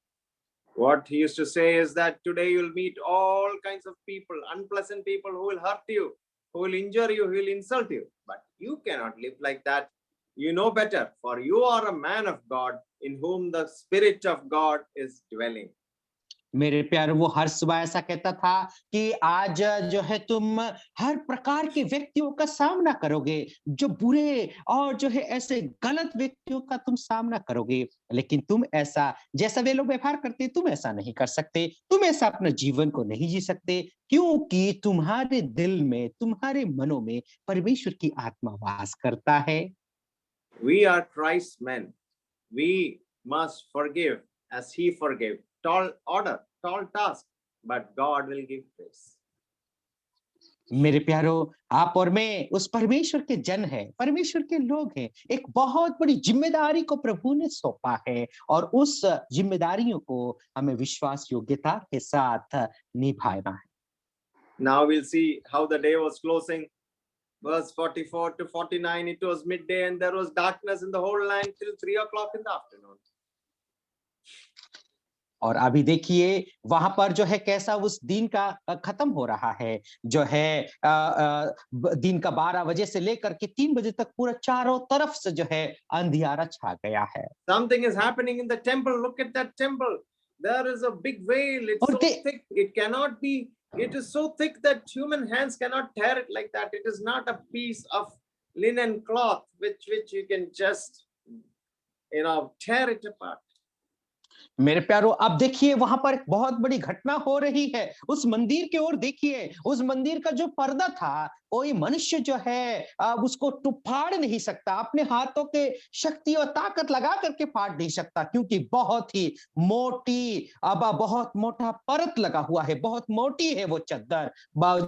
What he used to say is that today you'll meet all kinds of people, unpleasant people who will hurt you, who will injure you, who will insult you. But you cannot live like that. You know better, for you are a man of God in whom the Spirit of God is dwelling. मेरे प्यारे, वो हर सुबह ऐसा कहता था कि आज जो है तुम हर प्रकार के व्यक्तियों का सामना करोगे, जो बुरे और जो है ऐसे गलत व्यक्तियों का तुम सामना करोगे, लेकिन तुम ऐसा जैसा वे लोग व्यवहार करते तुम ऐसा नहीं कर सकते, तुम ऐसा अपने जीवन को नहीं जी सकते, क्योंकि तुम्हारे दिल में, तुम्हारे मनों में परमेश्वर की आत्मा वास करता है. We are Christ's men. We must forgive as he forgave. Tall order, tall task, but God will give grace. मेरे प्यारो, आप और मैं उस परमेश्वर के जन हैं, परमेश्वर के लोग हैं. एक बहुत बड़ी जिम्मेदारी को प्रभु ने सौंपा है और उस जिम्मेदारियों को हमें विश्वास योग्यता के साथ निभाना है. Now we'll see how the day was closing. Verse 44 to 49, it was midday and there was darkness in the whole land till 3 o'clock in the afternoon. और अभी देखिए वहां पर जो है कैसा उस दिन का खत्म हो रहा है, जो है दिन का 12 बजे से लेकर के 3 बजे तक पूरा चारों तरफ से जो है अंधियारा छा गया है. Something is happening in the temple. Look at that temple. There is a big veil. It's so thick. It cannot be. It is so thick that human hands cannot tear it like that. It is not a piece of linen cloth which you can just, tear it apart. मेरे प्यारो, अब देखिए वहां पर एक बहुत बड़ी घटना हो रही है. उस मंदिर की ओर देखिए, उस मंदिर का जो पर्दा था कोई मनुष्य जो है उसको फाड़ नहीं सकता, अपने हाथों के शक्ति और ताकत लगा करके फाड़ नहीं सकता, क्योंकि बहुत ही मोटी, अब बहुत मोटा परत लगा हुआ है, बहुत मोटी है वो चद्दर,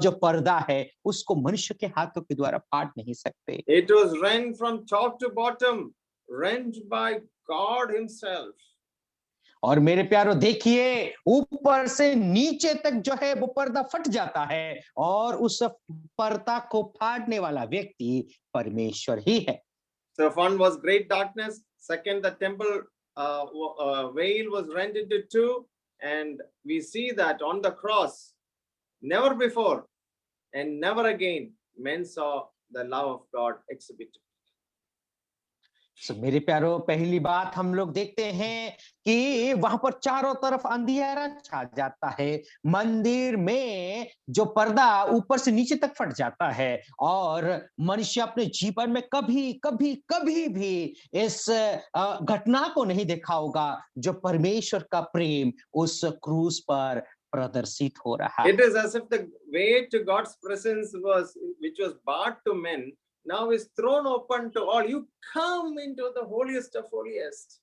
जो पर्दा है उसको मनुष्य के हाथों के द्वारा फाड़ नहीं सकते. It was rent from top to bottom, rent by God himself. और मेरे प्यारो देखिए ऊपर से नीचे तक जो है वो पर्दा फट जाता है और उस पर्दा को फाड़ने वाला व्यक्ति परमेश्वर ही है. So one was great darkness. Second, the temple veil was rent into two, and we see that on the cross, never before and never again, men saw the love of God exhibited. So, मेरे प्यारो, पहली बात हम लोग देखते हैं कि वहां पर चारों तरफ अंधियारा छा जाता है, मंदिर में जो पर्दा ऊपर से नीचे तक फट जाता है और मनुष्य अपने जीवन में कभी कभी कभी भी इस घटना को नहीं देखा होगा जो परमेश्वर का प्रेम उस क्रूस पर प्रदर्शित हो रहा है. It is as if the way to God's presence which was barred to men, now is thrown open to all. You come into the holiest of holiest.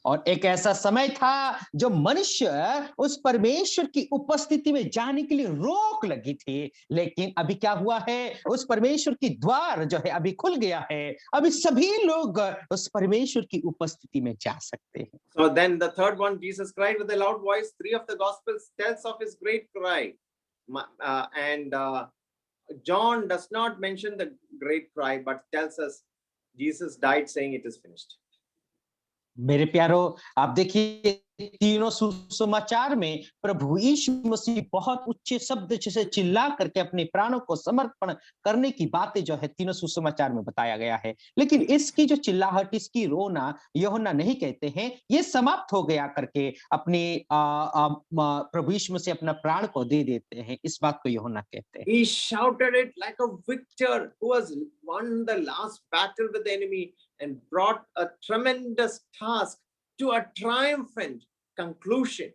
और एक ऐसा समय था जो मनुष्य उस परमेश्वर की उपस्थिति में जाने के लिए रोक लगी थी, लेकिन अभी क्या हुआ है, उस परमेश्वर की द्वार जो है अभी खुल गया है, अभी सभी लोग उस परमेश्वर की उपस्थिति में जा सकते हैं. So then the third one, Jesus cried with a loud voice. 3 of the gospels tells of his great cry, and John does not mention the great cry but tells us Jesus died saying it is finished. मेरे प्यारो, आप देखिए तीनों सुसमाचार में प्रभु यीशु मसीह बहुत ऊंचे शब्द से चिल्ला करके अपने प्राणों को समर्पण करने की बातें जो है तीनों सुसमाचार में बताया गया है। लेकिन इसकी जो चिल्लाहट, इसकी रोना यूहन्ना नहीं कहते हैं, ये समाप्त हो गया करके अपने प्रभु यीशु मसीह अपना प्राण को दे देते हैं, इस बात को यूहन्ना कहते हैं। He shouted it like a victor who has won the last battle with the enemy and brought a tremendous task to a triumphant conclusion.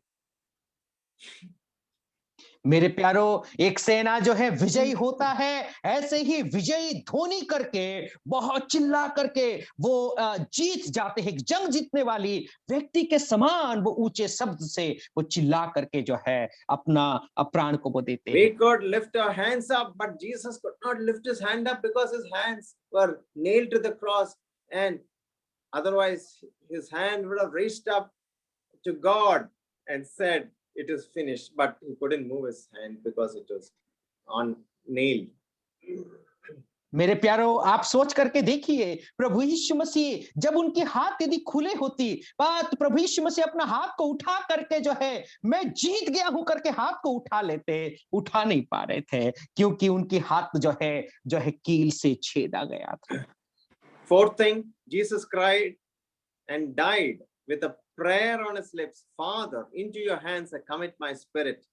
मेरे प्यारो, एक सेना जो है विजयी होता है, ऐसे ही विजयी ध्वनि करके, बहुत चिल्ला करके वो जीत जाते हैं। जंग जीतने वाली व्यक्ति के समान वो ऊंचे शब्द से वो चिल्ला करके जो है अपना प्राण को वो देते हैं। We could lift our hands up, but Jesus could not lift his hand up because his hands were nailed to the cross, and otherwise his hand would have reached up to God and said, "It is finished," but he couldn't move his hand because it was on nailed. मेरे प्यारो, आप सोच करके देखिए, प्रभु यीशु मसीह जब उनके हाथ यदि खुले होती, बात प्रभु यीशु मसीह अपना हाथ को उठा करके जो है मैं जीत गया हूं करके हाथ को उठा लेते, उठा नहीं पा रहे थे, क्योंकि उनके हाथ जो है कील से छेदा गया था। Fourth thing, Jesus cried and died with a prayer on his lips, "Father, into your hands I commit my spirit."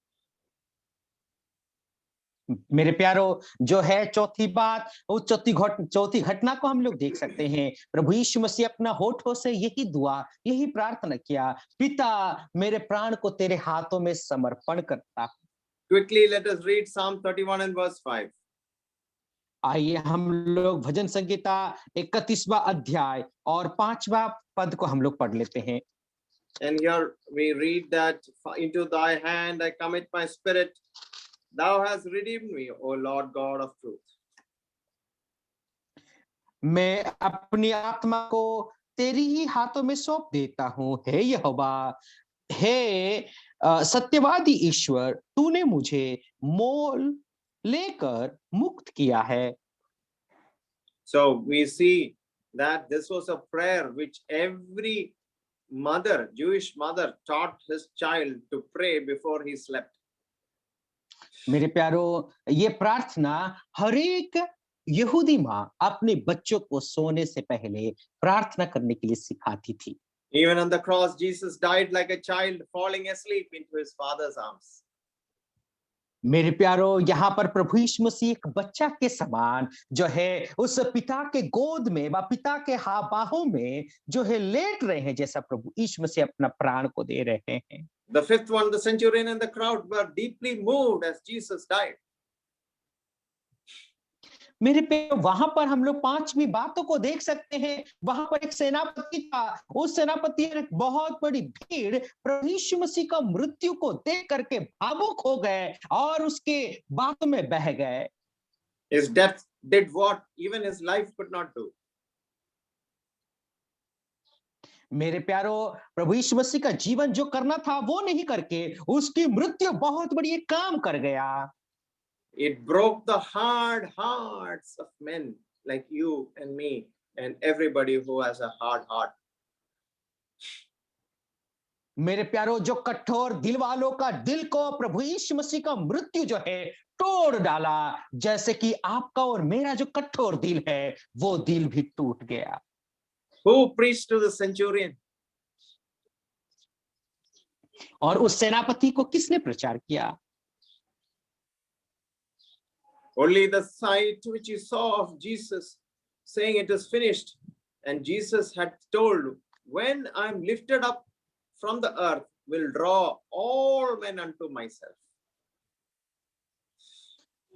मेरे प्यारो, जो है चौथी बात, वो चौथी घटना को हम लोग देख सकते हैं। प्रभु यीशु मसीह अपना होठों से यही दुआ, यही प्रार्थना किया, पिता मेरे प्राण को तेरे हाथों में समर्पण करता। Quickly, let us read Psalm 31 and verse 5. आइए हम लोग भजन संहिता 31वां अध्याय और 5वां पद को हम लोग पढ़ लेते हैं। And here we read that, "Into thy hand I commit my spirit. Thou hast redeemed me, O Lord God of truth." मैं अपनी आत्मा को तेरी ही हाथों में सौंप देता हूं, हे यहोवा, हे सत्यवादी ईश्वर, तूने मुझे मोल लेकर मुक्त किया है। So we see that this was a prayer which every mother, Jewish mother, taught his child to pray before he slept. मेरे प्यारो, ये प्रार्थना हर एक यहूदी माँ अपने बच्चों को सोने से पहले प्रार्थना करने के लिए सिखाती थी। Even on the cross, Jesus died like a child falling asleep into his father's arms. मेरे प्यारो, यहाँ पर प्रभु यीशु मसीह एक बच्चा के समान जो है उस पिता के गोद में व पिता के बाहों में जो है लेट रहे हैं, जैसा प्रभु यीशु मसीह अपना प्राण को दे रहे हैं। The fifth one, the centurion and the crowd were deeply moved as Jesus died. मेरे पे वहां पर हम लोग 5वीं बातों को देख सकते हैं। वहां पर एक सेनापति था, उस सेनापति ने बहुत बड़ी भीड़ प्रभु यीशु मसीह का मृत्यु को देख करके भावुक हो गए और उसके बातों में बह गए। His death did what even his life could not do. मेरे प्यारो, प्रभु यीशु मसीह का जीवन जो करना था वो नहीं करके उसकी मृत्यु बहुत बड़ी एक काम कर गया। It broke the hard hearts of men like you and me and everybody who has a hard heart. मेरे प्यारो, जो कठोर दिल वालों का दिल को प्रभु यीशु मसीह का मृत्यु जो है तोड़ डाला, जैसे कि आपका और मेरा जो कठोर दिल है वो दिल भी टूट गया। Who preached to the centurion? और उस सेनापति को किसने प्रचार किया? Only the sight which he saw of Jesus saying it is finished, and Jesus had told, "When I am lifted up from the earth, will draw all men unto myself."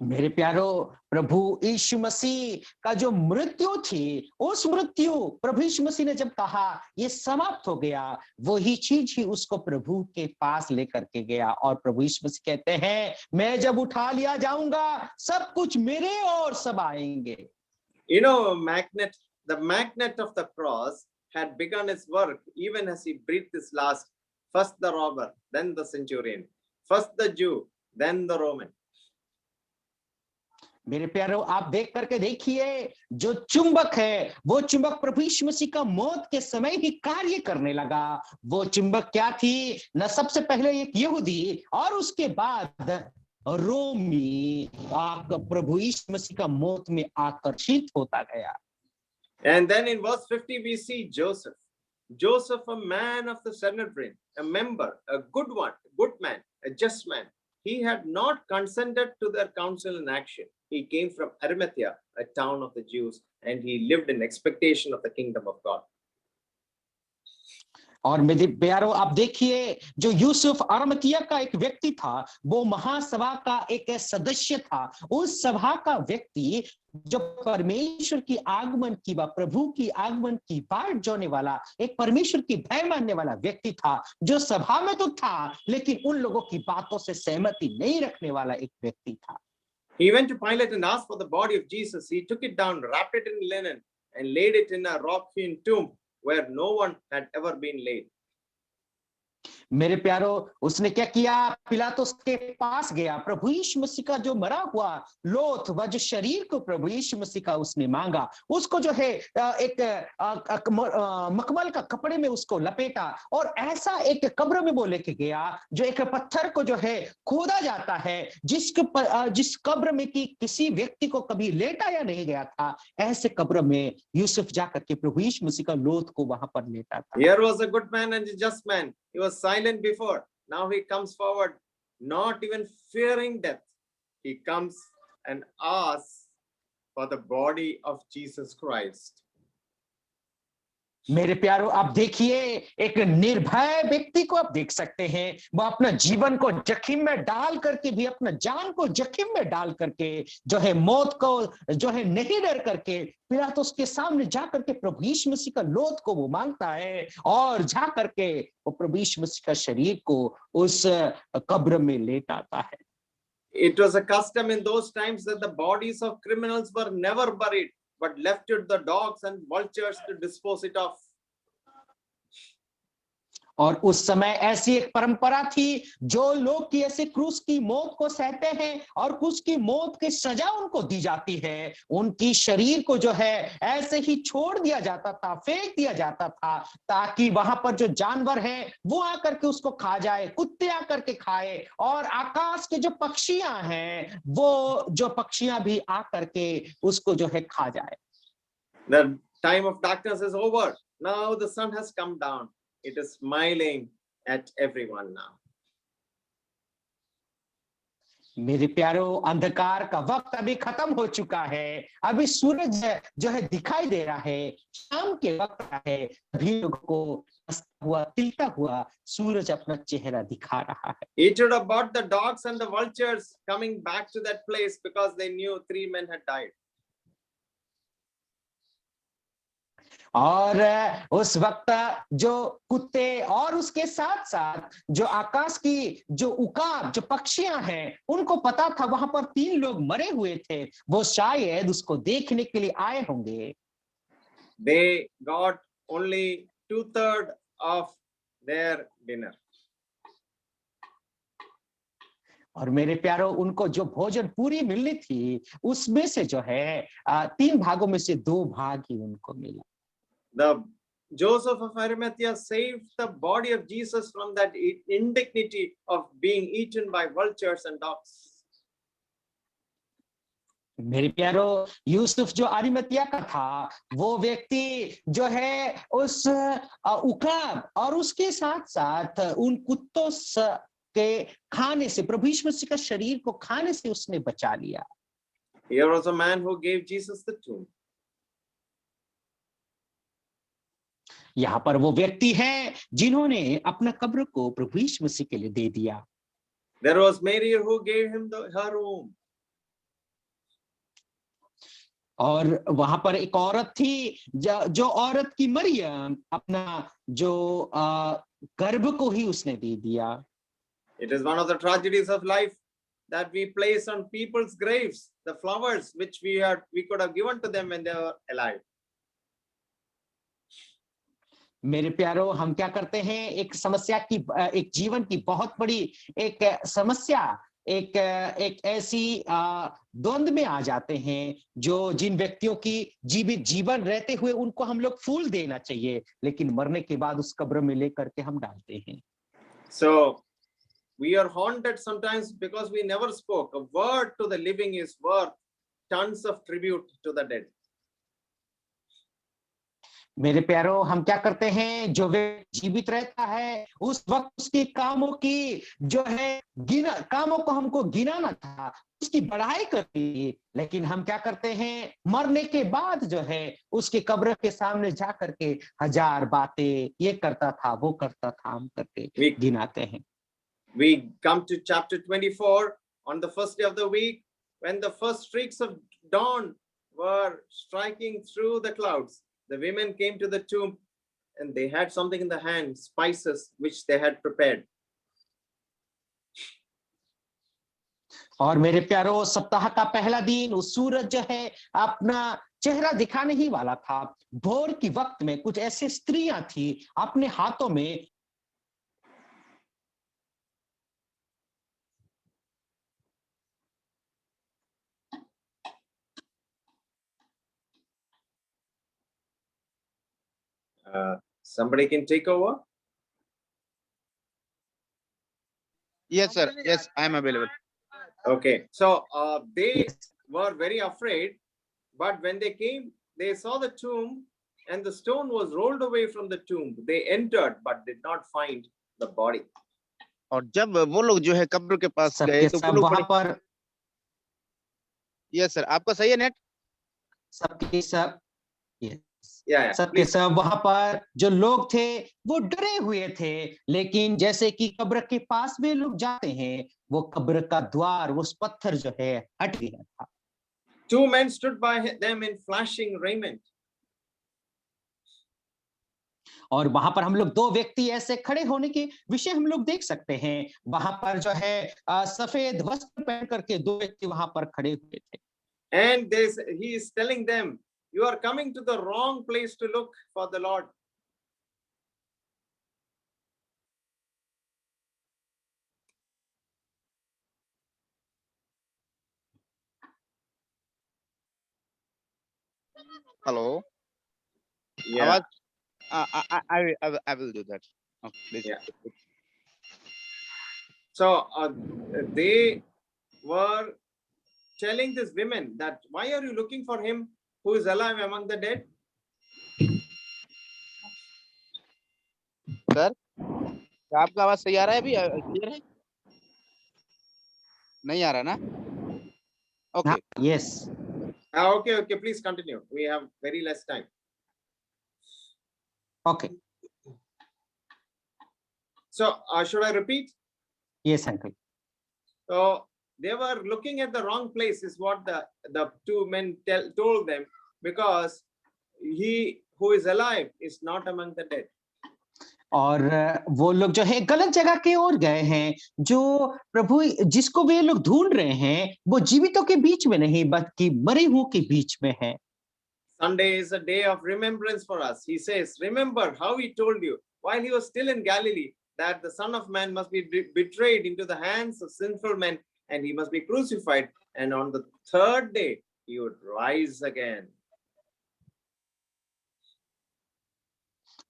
मेरे प्यारो, प्रभु यीशु मसीह का जो मृत्यु थी, उस मृत्यु प्रभु यीशु मसीह ने जब कहा ये समाप्त हो गया, वही चीज ही उसको प्रभु के पास लेकर के गया। और प्रभु यीशु मसीह कहते हैं, मैं जब उठा लिया जाऊंगा सब कुछ मेरे और सब आएंगे। You know, the magnet of the cross had begun its work even as he breathed his last. First the robber, then the centurion. First the Jew, then the Roman. मेरे प्यारों, आप देख करके देखिए, जो चुंबक है वो चुंबक प्रभु यीशु मसीह का मौत के समय ही कार्य करने लगा। वो चुंबक क्या थी? न सबसे पहले एक यहूदी और उसके बाद रोमी प्रभु यीशु मसीह का मौत में आकर्षित होता गया। And then in verse 50 we see Joseph. Joseph, a man of the Sanhedrin, a member, a good one, good man, a just man. He had not consented to their counsel in action. He came from Arimathea, a town of the Jews, and he lived in expectation of the kingdom of God. और मेरे प्यारों, आप देखिए, जो यूसुफ अरमतिया का एक व्यक्ति था, वो महासभा का एक सदस्य था। उस सभा का व्यक्ति जो परमेश्वर की आगमन की व प्रभु की आगमन की बाट जोने वाला, एक परमेश्वर की भय मानने वाला व्यक्ति था, जो सभा में तो था लेकिन उन लोगों की बातों से सहमति नहीं रखने वाला एक व्यक्ति था। He went to Pilate and asked for the body of Jesus. He took it down, wrapped it in linen, and laid it in a rock-hewn tomb where no one had ever been laid. मेरे प्यारो, उसने क्या किया? पिलातुस के पास गया, प्रभु यीशु मसीह का जो मरा हुआ लोथ व जो शरीर को प्रभु यीशु मसीह का उसने मांगा, उसको जो है एक मखमल का कपड़े में उसको लपेटा और ऐसा एक कब्र में वो लेके गया, जो एक पत्थर को जो है खोदा जाता है, जिस कब्र में कि किसी व्यक्ति को कभी लेटाया नहीं गया था, ऐसे कब्र में यूसुफ जाकर के प्रभु यीशु मसीह का लोथ को वहां पर लेटा था। Here was a good man and a just man. He was silent before. Now he comes forward, not even fearing death. He comes and asks for the body of Jesus Christ. मेरे प्यारों, आप देखिए, एक निर्भय व्यक्ति को आप देख सकते हैं, वो अपना जीवन को जोखिम में डाल करके भी, अपना जान को जोखिम में डाल करके जो है मौत को जो है नहीं डर करके पिलातुस के सामने जा करके प्रभु यीशु मसीह का लोथ को वो मांगता है और जा करके वो प्रभु यीशु मसीह का शरीर को उस कब्र में लेटाता है। It was a custom in those times that the bodies of criminals were never buried, but left to the dogs and vultures to dispose it of. और उस समय ऐसी एक परंपरा थी, जो लोग की ऐसे क्रूस की मौत को सहते हैं और क्रूस की मौत की सजा उनको दी जाती है, उनकी शरीर को जो है ऐसे ही छोड़ दिया जाता था, फेंक दिया जाता था, ताकि वहां पर जो जानवर है वो आकर के उसको खा जाए, कुत्ते आकर के खाए, और आकाश के जो पक्षियां हैं वो जो पक्षियां भी आकर के उसको जो है खा जाए। The time of darkness is over. Now the sun has come down. It is smiling at everyone now. मेरे प्यारों, अंधकार का वक्त अभी खत्म हो चुका है, अभी सूरज जो है दिखाई दे रहा है, शाम के वक्त है, अभी लोगों को हुआ तिलता हुआ सूरज अपना चेहरा दिखा रहा है। It would have brought the dogs and the vultures coming back to that place because they knew 3 men had died. और उस वक्त जो कुत्ते और उसके साथ साथ जो आकाश की जो उकाब जो पक्षियां हैं, उनको पता था वहां पर 3 लोग मरे हुए थे, वो शायद उसको देखने के लिए आए होंगे। They got only 2/3 of their dinner. और मेरे प्यारों, उनको जो भोजन पूरी मिलनी थी, उसमें से जो है 3 भागों में से 2 भाग ही उनको मिला। The Joseph of Arimathea saved the body of Jesus from that indignity of being eaten by vultures and dogs. मेरे प्यारों, यूसुफ जो अरिमतिया का था, वो व्यक्ति जो है उस उकाब और उसके साथ साथ उन कुत्तों के खाने से, प्रभु यीशु मसीह का शरीर को खाने से उसने बचा लिया। Here was a man who gave Jesus the tomb. यहाँ पर वो व्यक्ति है जिन्होंने अपना कब्र को प्रभु यीशु मसीह के लिए दे दिया। There was Mary who gave him her womb. और वहां पर एक औरत थी, जो औरत की मरियम अपना जो गर्भ को ही उसने दे दिया। It is one of the tragedies of life that we place on people's graves the flowers which we could have given to them when they were alive. मेरे प्यारों, हम क्या करते हैं, एक समस्या की, एक जीवन की बहुत बड़ी एक समस्या एक ऐसी द्वंद में आ जाते हैं जो जिन व्यक्तियों की जीवित जीवन रहते हुए उनको हम लोग फूल देना चाहिए, लेकिन मरने के बाद उस कब्र में लेकर के हम डालते हैं। So we are haunted sometimes because we never spoke. A word to the living is worth tons of tribute to the dead. मेरे प्यारो, हम क्या करते हैं, जो व्यक्ति जीवित रहता है उस वक्त उसके कामों की जो है कामों को हमको गिनाना था, उसकी बढ़ाई करती, लेकिन हम क्या करते हैं, मरने के बाद जो है उसके कब्र के सामने जा करके हजार बातें, ये करता था, वो करता था, हम करके गिनाते हैं। We come to chapter 24 on the first day of the week, when the first streaks of dawn were striking through the clouds. The women came to the tomb and they had something in the hand, spices which they had prepared. और मेरे प्यारो, सप्ताह का पहला दिन, उस सूरज जो है अपना चेहरा दिखाने ही वाला था। भोर की वक्त में कुछ ऐसी स्त्रियां थी, अपने हाथों में Somebody can take over. Yes, sir. Yes, I am available. Okay, so they were very afraid, but when they came, they saw the tomb and the stone was rolled away from the tomb. They entered but did not find the body. और जब वो लोग जो है कब्र के पास गए सबके तो वो सब लोग वहां पर यस सर, आपका सही है नेट? सबके सब Yeah, सबके please. सब वहां पर जो लोग थे वो डरे हुए थे, लेकिन जैसे कि कब्र के पास में लोग जाते हैं, वो कब्र का द्वार, उस पत्थर जो है हट गया था। Two men stood by them in flashing raiment. और वहां पर हम लोग दो व्यक्ति ऐसे खड़े होने के विषय हम लोग देख सकते हैं। वहां पर जो है सफेद वस्त्र पहन करके दो व्यक्ति वहां पर खड़े हुए थे। And he is telling them, you are coming to the wrong place to look for the Lord. Hello, Yeah. I will do that. Okay, please. Yeah. So they were telling these women that, why are you looking for him who is alive among the dead? Sir, क्या आपका आवाज सही आ रहा है? अभी clear है? नहीं आ रहा ना? Okay. Yes. Okay, please continue. We have very less time. Okay. So should I repeat? Yes, uncle. So they were looking at the wrong place, is what the two men told them, because he who is alive is not among the dead. और वो लोग जो है गलत जगह की ओर गए हैं। जो प्रभु जिसको वे लोग ढूंढ रहे हैं वो जीवितों के बीच में नहीं बल्कि मरे हुओं के बीच में है। Sunday is a day of remembrance for us. He says, remember how he told you while he was still in Galilee that the Son of Man must be betrayed into the hands of sinful men and he must be crucified, and on the third day he would rise again.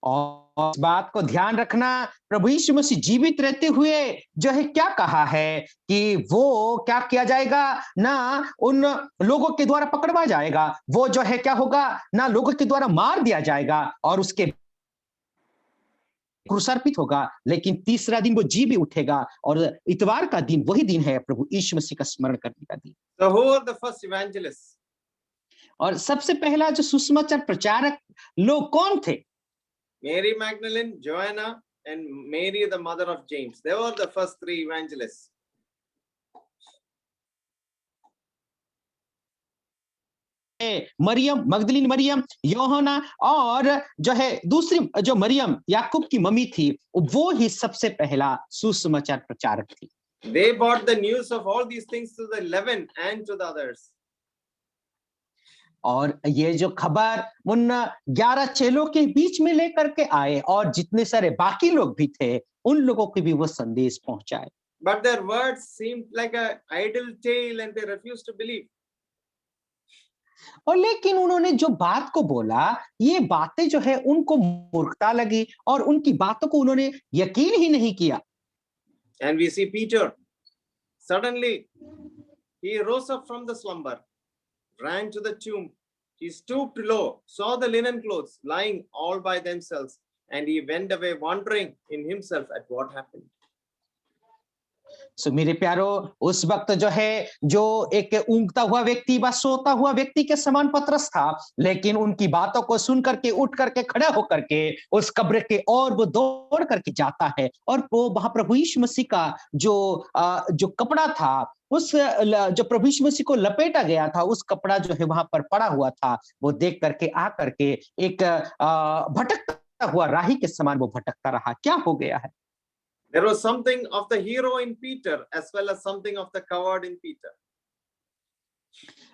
और इस बात को ध्यान रखना, प्रभु यीशु मसीह जीवित रहते हुए जो है क्या कहा है कि वो क्या किया जाएगा, ना उन लोगों के द्वारा पकड़वा जाएगा, वो जो है क्या होगा, ना लोगों के द्वारा मार दिया जाएगा और उसके क्रूसार्पित होगा, लेकिन तीसरा दिन वो जी भी उठेगा। और इतवार का दिन वही दिन है प्रभु यीशु मसीह का स्मरण करने का दिन। So who are the first evangelists? और सबसे पहला जो सुसमाचार प्रचारक लोग कौन थे? Mary Magdalene, Joanna, and Mary, the mother of James. They were the first three evangelists. Maryam, मगदलीन Maryam, Yohana और जो है दूसरी जो मरियम याकूब की मम्मी थी, वो ही सबसे पहला सुसमाचार प्रचारक थी। They brought the news of all these things to the 11 and to the others. और ये जो खबर उन 11 चेलों के बीच में लेकर के आए और जितने सारे बाकी लोग भी थे उन लोगों को भी वो संदेश पहुंचाए। But their words seemed like a idle tale and they refused to believe. और लेकिन उन्होंने जो बात को बोला, ये बातें जो है उनको मूर्खता लगी और उनकी बातों को उन्होंने यकीन ही नहीं किया। And we see Peter. Suddenly, he rose up from the slumber, ran to the tomb. He stooped low, saw the linen clothes lying all by themselves, and he went away wondering in himself at what happened. सो मेरे प्यारो, उस वक्त जो है जो एक ऊँघता हुआ व्यक्ति व सोता हुआ व्यक्ति के समान पतरस था, लेकिन उनकी बातों को सुन करके उठ करके खड़ा होकर के उस कब्र के और वो दौड़ करके जाता है और वो वहां प्रभु यीशु मसीह का जो कपड़ा था, उस जो प्रभु यीशु मसीह को लपेटा गया था, उस कपड़ा जो है वहां पर पड़ा हुआ था, वो देख करके आ करके एक भटकता हुआ राही के समान वो भटकता रहा। क्या हो गया है? There was something of the hero in Peter as well as something of the coward in Peter.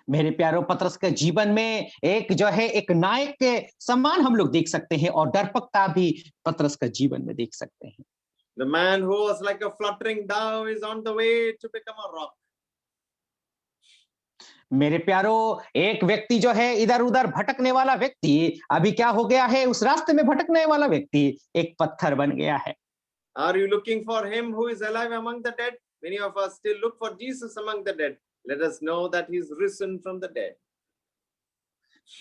मेरे प्यारो, पतरस के जीवन में एक जो है एक नायक के समान हम लोग देख सकते हैं और डरपकता भी पतरस का जीवन में देख सकते हैं। The man who was like a fluttering dove is on the way to become a rock. मेरे प्यारो, एक व्यक्ति जो है इधर उधर भटकने वाला व्यक्ति अभी क्या हो गया है? उस रास्ते में भटकने वाला व्यक्ति एक पत्थर बन गया है। Are you looking for him who is alive among the dead? Many of us still look for Jesus among the dead. Let us know that he is risen from the dead.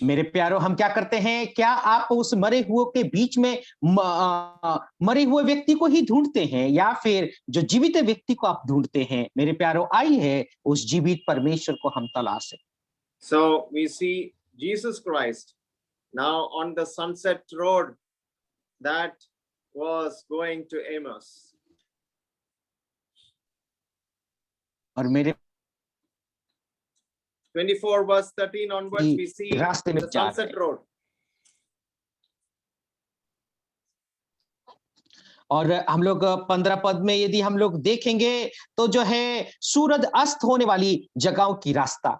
मेरे प्यारो, हम क्या करते हैं? क्या आप उस मरे हुए के बीच में मरे हुए व्यक्ति को ही ढूंढते हैं या फिर जो जीवित व्यक्ति को आप ढूंढते हैं? मेरे प्यारो, आइए उस जीवित परमेश्वर को हम तलाशें। So we see Jesus Christ now on the sunset road that was going to Emmaus. और मेरे 24 verse 13 onwards we see रास्ते में the जा रहे sunset हैं। road. और हम लोग 15 पद में यदि हम लोग देखेंगे तो जो है सूरज अस्त होने वाली जगहों की रास्ता।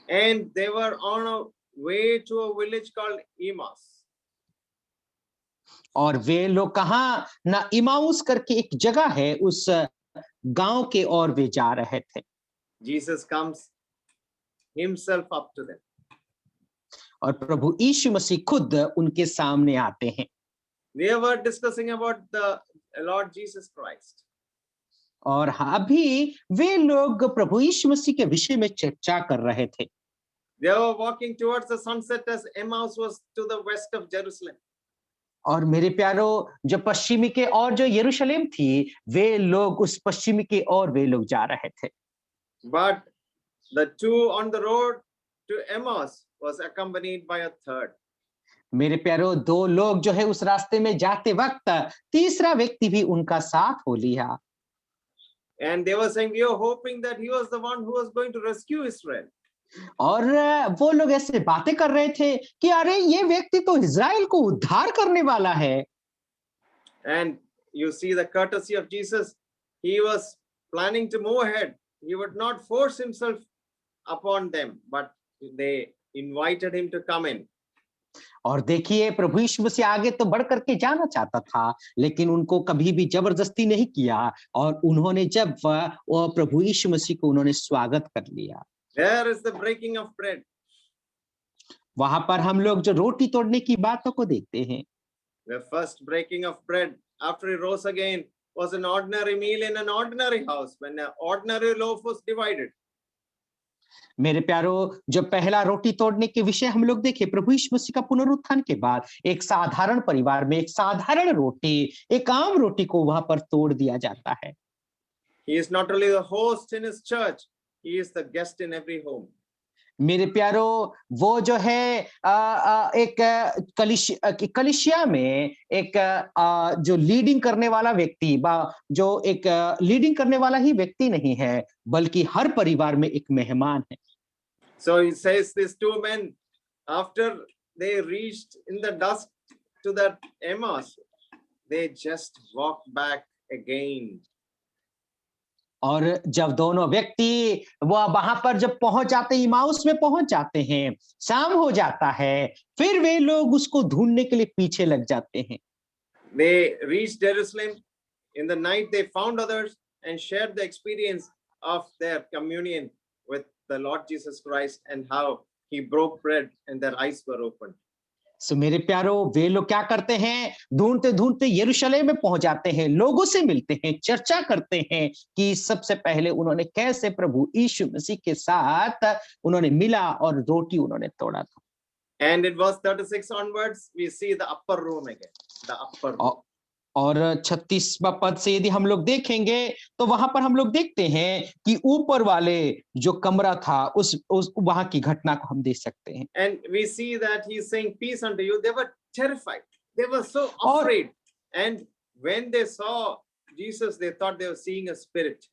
And they were on a way to a village called Emmaus. और वे लोग कहाँ ना इमाउस करके एक जगह है, उस गांव के और वे जा रहे थे। Jesus comes himself up to them. और प्रभु यीशु मसीह खुद उनके सामने आते हैं। They were discussing about the Lord Jesus Christ. और अभी वे लोग प्रभु यीशु मसीह के विषय में चर्चा कर रहे थे। They were walking towards the sunset as Emmaus was to the west of Jerusalem. और मेरे प्यारो, जो पश्चिमी के और जो यरूशलेम थी, वे लोग उस पश्चिमी के और वे लोग जा रहे थे। But the two on the road to Emmaus was accompanied by a third. मेरे प्यारो, दो लोग जो है उस रास्ते में जाते वक्त तीसरा व्यक्ति भी उनका साथ हो लिया। And they were saying, we were hoping that he was the one who was going to rescue Israel. और वो लोग ऐसे बातें कर रहे थे कि अरे ये व्यक्ति तो इज़राइल को उद्धार करने वाला है। And you see the courtesy of Jesus. He was planning to move ahead. He would not force himself upon them, but they invited him to come in. और देखिए, प्रभु यीशु मसीह आगे तो बढ़ करके जाना चाहता था, लेकिन उनको कभी भी जबरदस्ती नहीं किया और उन्होंने जब वो प्रभु यीशु मसीह को उन्होंने स्वागत कर लिया। There is the breaking of bread. वहां पर हम लोग जो रोटी तोड़ने की बातों को देखते हैं। The first breaking of bread after he rose again was an ordinary meal in an ordinary house when an ordinary loaf was divided. मेरे प्यारो, जब पहला रोटी तोड़ने के विषय हम लोग देखें, प्रभु यीशु मसीह का पुनरुत्थान के बाद एक साधारण परिवार में एक साधारण रोटी, एक आम रोटी को वहां पर तोड़ दिया जाता है। He is not only the host in his church, he is the guest in every home. मेरे प्यारो, वो जो है एक कलिसिया में एक जो लीडिंग करने वाला व्यक्ति जो एक लीडिंग करने वाला ही व्यक्ति नहीं है, बल्कि हर परिवार में एक मेहमान है। So he says these two men, after they reached in the dusk to that Emmaus, they just walked back again. और जब दोनों व्यक्ति वो वहां पर जब पहुंच जाते, इमाउस में पहुंच जाते हैं, शाम हो जाता है, फिर वे लोग उसको ढूंढने के लिए पीछे लग जाते हैं। They reached Jerusalem in the night. They found others and shared the experience of their communion with the Lord Jesus Christ and how he broke bread and their eyes were opened. सो मेरे प्यारो, वे लोग क्या करते हैं, ढूंढते ढूंढते यरूशलेम में पहुंच जाते हैं, लोगों से मिलते हैं, चर्चा करते हैं कि सबसे पहले उन्होंने कैसे प्रभु यीशु मसीह के साथ उन्होंने मिला और रोटी उन्होंने तोड़ा था। And in verse 36 onwards, we see the upper room again. The upper room. और 36वां पद से यदि हम लोग देखेंगे तो वहां पर हम लोग देखते हैं कि ऊपर वाले जो कमरा था उस वहां की घटना को हम देख सकते हैं। And we see that he is saying, peace unto you. They were terrified. They were so और- afraid. And when they saw Jesus, they thought they were seeing a spirit.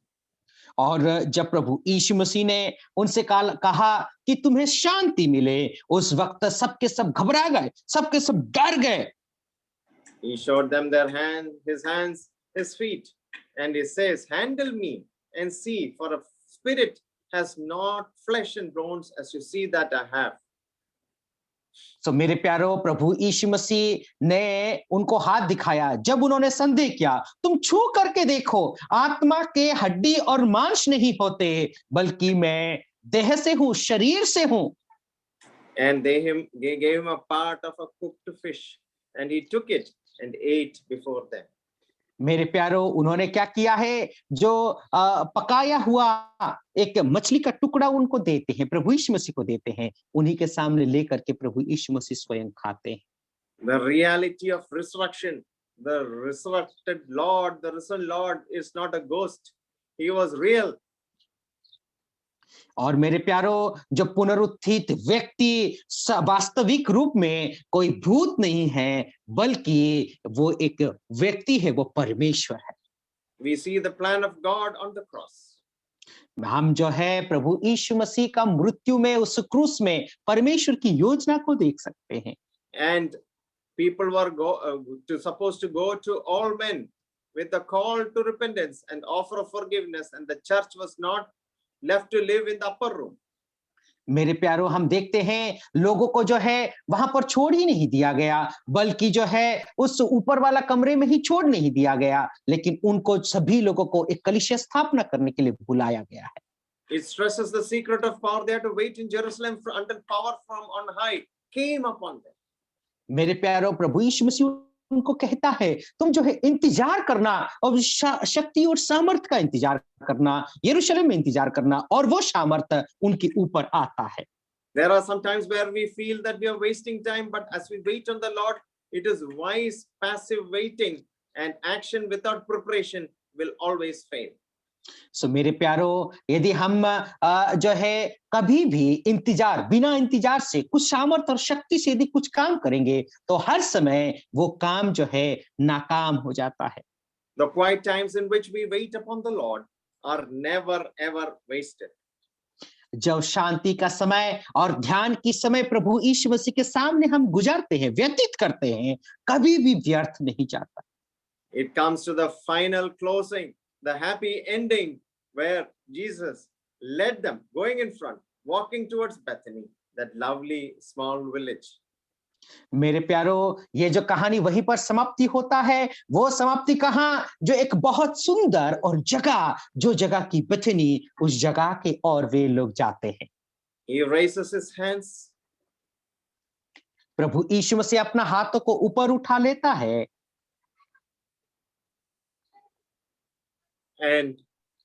और जब प्रभु यीशु मसीह ने उनसे कहा कि तुम्हें शांति मिले, उस वक्त सबके सब घबरा गए, सबके सब डर गए। He showed them his hands, his feet, and he says, handle me and see, for a spirit has not flesh and bones as you see that I have. तो मेरे प्यारो, प्रभु यीशु मसीह ने उनको हाथ दिखाया। जब उन्होंने संदेह किया, तुम छू करके देखो, आत्मा के हड्डी और मांस नहीं होते, बल्कि मैं देह से हूं, शरीर से हूं। And they gave him a part of a cooked fish, and he took it and ate before them. मेरे प्यारो, उन्होंने क्या किया है, जो पकाया हुआ एक मछली का टुकड़ा उनको देते हैं, प्रभु यीशु मसीह को देते हैं, उन्हीं के सामने लेकर के प्रभु यीशु मसीह स्वयं खाते हैं। The reality of resurrection, the resurrected Lord, the risen Lord is not a ghost. He was real. और मेरे प्यारो, जो पुनरुत्थित व्यक्ति वास्तविक रूप में कोई भूत नहीं है, बल्कि वो एक व्यक्ति है, वो परमेश्वर है। We see the plan of God on the cross. हम जो है प्रभु यीशु मसीह का मृत्यु में, उस क्रूस में परमेश्वर की योजना को देख सकते हैं। And people were supposed to go to all men with the call to repentance and offer of forgiveness, and the church was not left to live in the upper room. मेरे प्यारो, हम देखते हैं लोगों को जो है वहां पर छोड़ ही नहीं दिया गया, बल्कि जो है उस ऊपर वाला कमरे में ही छोड़ नहीं दिया गया, लेकिन उनको सभी लोगों को एक कलीसिया स्थापना करने के लिए बुलाया गया है। It stresses the secret of power. They had to wait in Jerusalem until power from on high came upon them. मेरे प्यारो, प्रभु यीशु मसीह उनको कहता है, तुम जो है इंतजार करना, और शक्ति और सामर्थ का इंतजार करना, यरूशलेम में इंतजार करना, और वो सामर्थ उनके ऊपर आता है। There are some times where we feel that we are wasting time, but as we wait on the Lord, it is wise, passive waiting, and action without preparation will always fail. सो मेरे प्यारो, यदि हम जो है कभी भी इंतजार, बिना इंतजार से कुछ सामर्थ और शक्ति से यदि कुछ काम करेंगे, तो हर समय वो काम जो है नाकाम हो जाता है। The quiet times in which we wait upon the Lord are never ever wasted. जब शांति का समय और ध्यान की समय प्रभु यीशु मसीह के सामने हम गुजारते हैं, व्यतीत करते हैं, कभी भी व्यर्थ नहीं जाता। It comes to the final closing, the happy ending, where Jesus led them going in front, walking towards Bethany, that lovely small village. मेरे प्यारो, ये जो कहानी वहीं पर समाप्ति होता है, वो समाप्ति कहाँ, जो एक बहुत सुंदर और जगह, जो जगह की बथनी, उस जगह के और वे लोग जाते हैं। He raises his hands प्रभु यीशु मसीह अपना हाथों को ऊपर उठा लेता है, and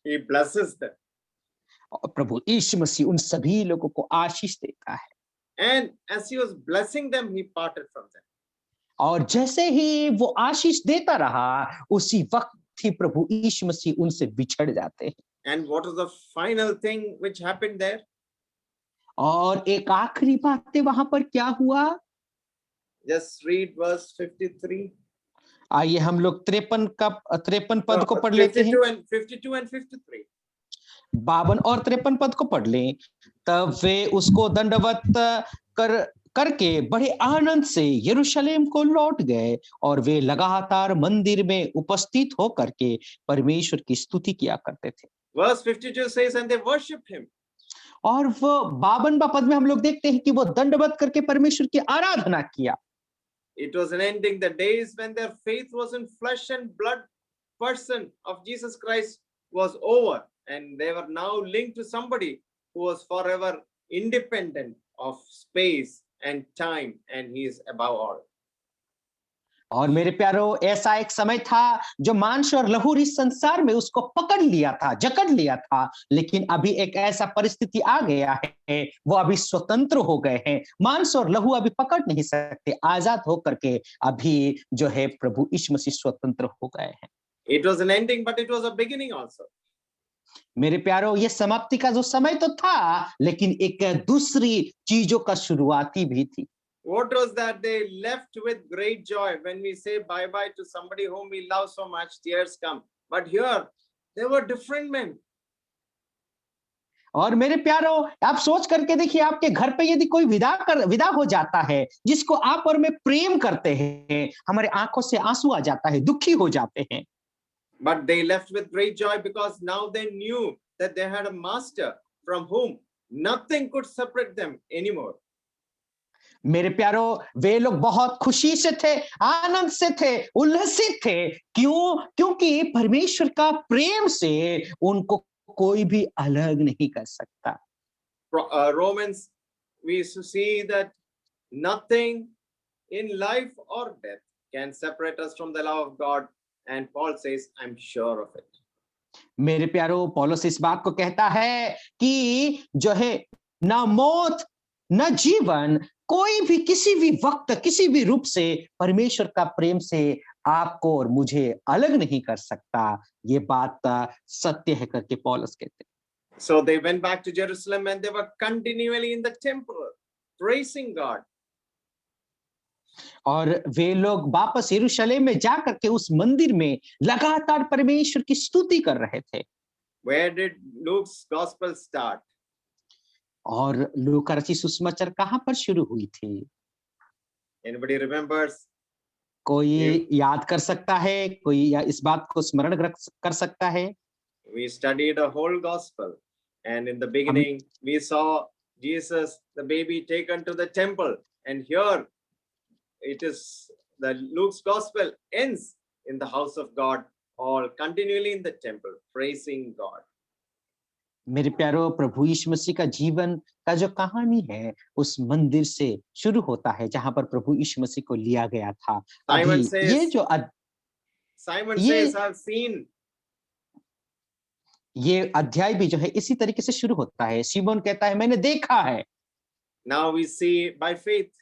he blesses them. और प्रभु यीशु मसीह उन सभी लोगों को आशीष देता है। And as he was blessing them, he parted from them. और जैसे ही वो आशीष देता रहा, उसी वक्त ही प्रभु यीशु मसीह उनसे बिछड़ जाते हैं। And what is the final thing which happened there? और एक आखिरी बात वहां पर क्या हुआ? Just read verse 53. आइए हम लोग 53 पद को पढ़ लेते हैं। 52 and 53. 52 और 53 पद को पढ़ लें। तब वे उसको दंडवत करके बड़े आनंद से यरूशलेम को लौट गए, और वे लगातार मंदिर में उपस्थित होकर के परमेश्वर की स्तुति किया करते थे। Verse 52 says, and they worshipped him. और वो 52 पद में हम लोग देखते हैं कि वो दंडवत करके परमेश्वर की आराधना किया। It was an ending the days when their faith was in flesh and blood person of Jesus Christ was over, and they were now linked to somebody who was forever independent of space and time, and he is above all. और मेरे प्यारो, ऐसा एक समय था जो मांस और लहू इस संसार में उसको पकड़ लिया था, जकड़ लिया था, लेकिन अभी एक ऐसा परिस्थिति आ गया है, वो अभी स्वतंत्र हो गए हैं। मांस और लहू अभी पकड़ नहीं सकते, आजाद होकर के अभी जो है प्रभु यीशु मसीह स्वतंत्र हो गए हैं। It was an ending, but it was a beginning also. मेरे प्यारो, ये समाप्ति का जो समय तो था, लेकिन एक दूसरी चीजों का शुरुआती भी थी। What was that? They left with great joy. When we say bye bye to somebody whom we love so much, tears come. But here, they were different men. और मेरे प्यारो, आप सोच करके देखिए, आपके घर पे यदि कोई विदा हो जाता है, जिसको आप और मैं प्रेम करते हैं, हमारे आंखों से आंसू आ जाता है, दुखी हो जाते हैं। But they left with great joy because now they knew that they had a master from whom nothing could separate them anymore. मेरे प्यारो, वे लोग बहुत खुशी से थे, आनंद से थे, उल्लसित थे। क्योंकि परमेश्वर का प्रेम से उनको कोई भी अलग नहीं कर सकता। Romans, we see that nothing in life or death can separate us from the love of God, and Paul says, I'm sure of it. मेरे प्यारो, पौलुस इस बात को कहता है कि जो है ना मौत न जीवन, कोई भी किसी भी वक्त किसी भी रूप से परमेश्वर का प्रेम से आपको और मुझे अलग नहीं कर सकता। ये बात सत्य है करके पौलुस कहते हैं। So they went back to Jerusalem and they were continually in the temple praising God. और वे लोग वापस यरूशलेम में जाकर के उस मंदिर में लगातार परमेश्वर की स्तुति कर रहे थे। Where did Luke's gospel start? और लूका रचित सुसमाचार कहां पर शुरू हुई थी? Anybody remembers? कोई याद कर सकता है? कोई या इस बात को स्मरण कर सकता है? We studied a whole gospel, and in the beginning we saw Jesus, the baby, taken to the temple, and here it is the Luke's gospel ends in the house of God, all continually in the temple praising God. मेरे प्यारो, प्रभु यीशु मसीह का जीवन का जो कहानी है उस मंदिर से शुरू होता है जहां पर प्रभु यीशु मसीह को लिया गया था। Simon अभी says, ये जो Simon ये- says, I've seen. ये अध्याय भी जो है इसी तरीके से शुरू होता है। सीमोन कहता है, मैंने देखा है। Now we see by faith.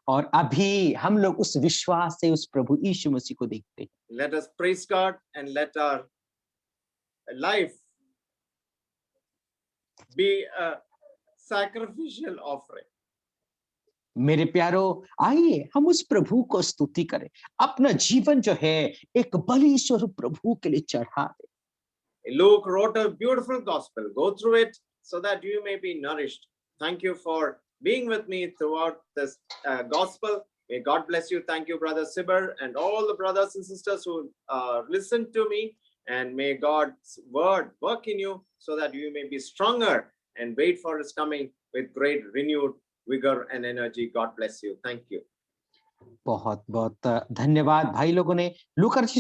और अभी हम लोग उस विश्वास से उस प्रभु यीशु मसीह को देखते हैं। Let us praise God and let our life be a sacrificial offering. मेरे प्यारो, आइए हम उस प्रभु को स्तुति करें, अपना जीवन जो है एक बलि स्वरूप प्रभु के लिए चढ़ा दे। Luke wrote a beautiful gospel. Go through it so that you may be nourished. Thank you for being with me throughout this gospel. May God bless you. Thank you, Brother Sibber, and all the brothers and sisters who listened to me. And may God's word work in you so that you may be stronger and wait for his coming with great renewed vigor and energy. God bless you. Thank you. बहुत बहुत धन्यवाद भाई लोगों ने। लूका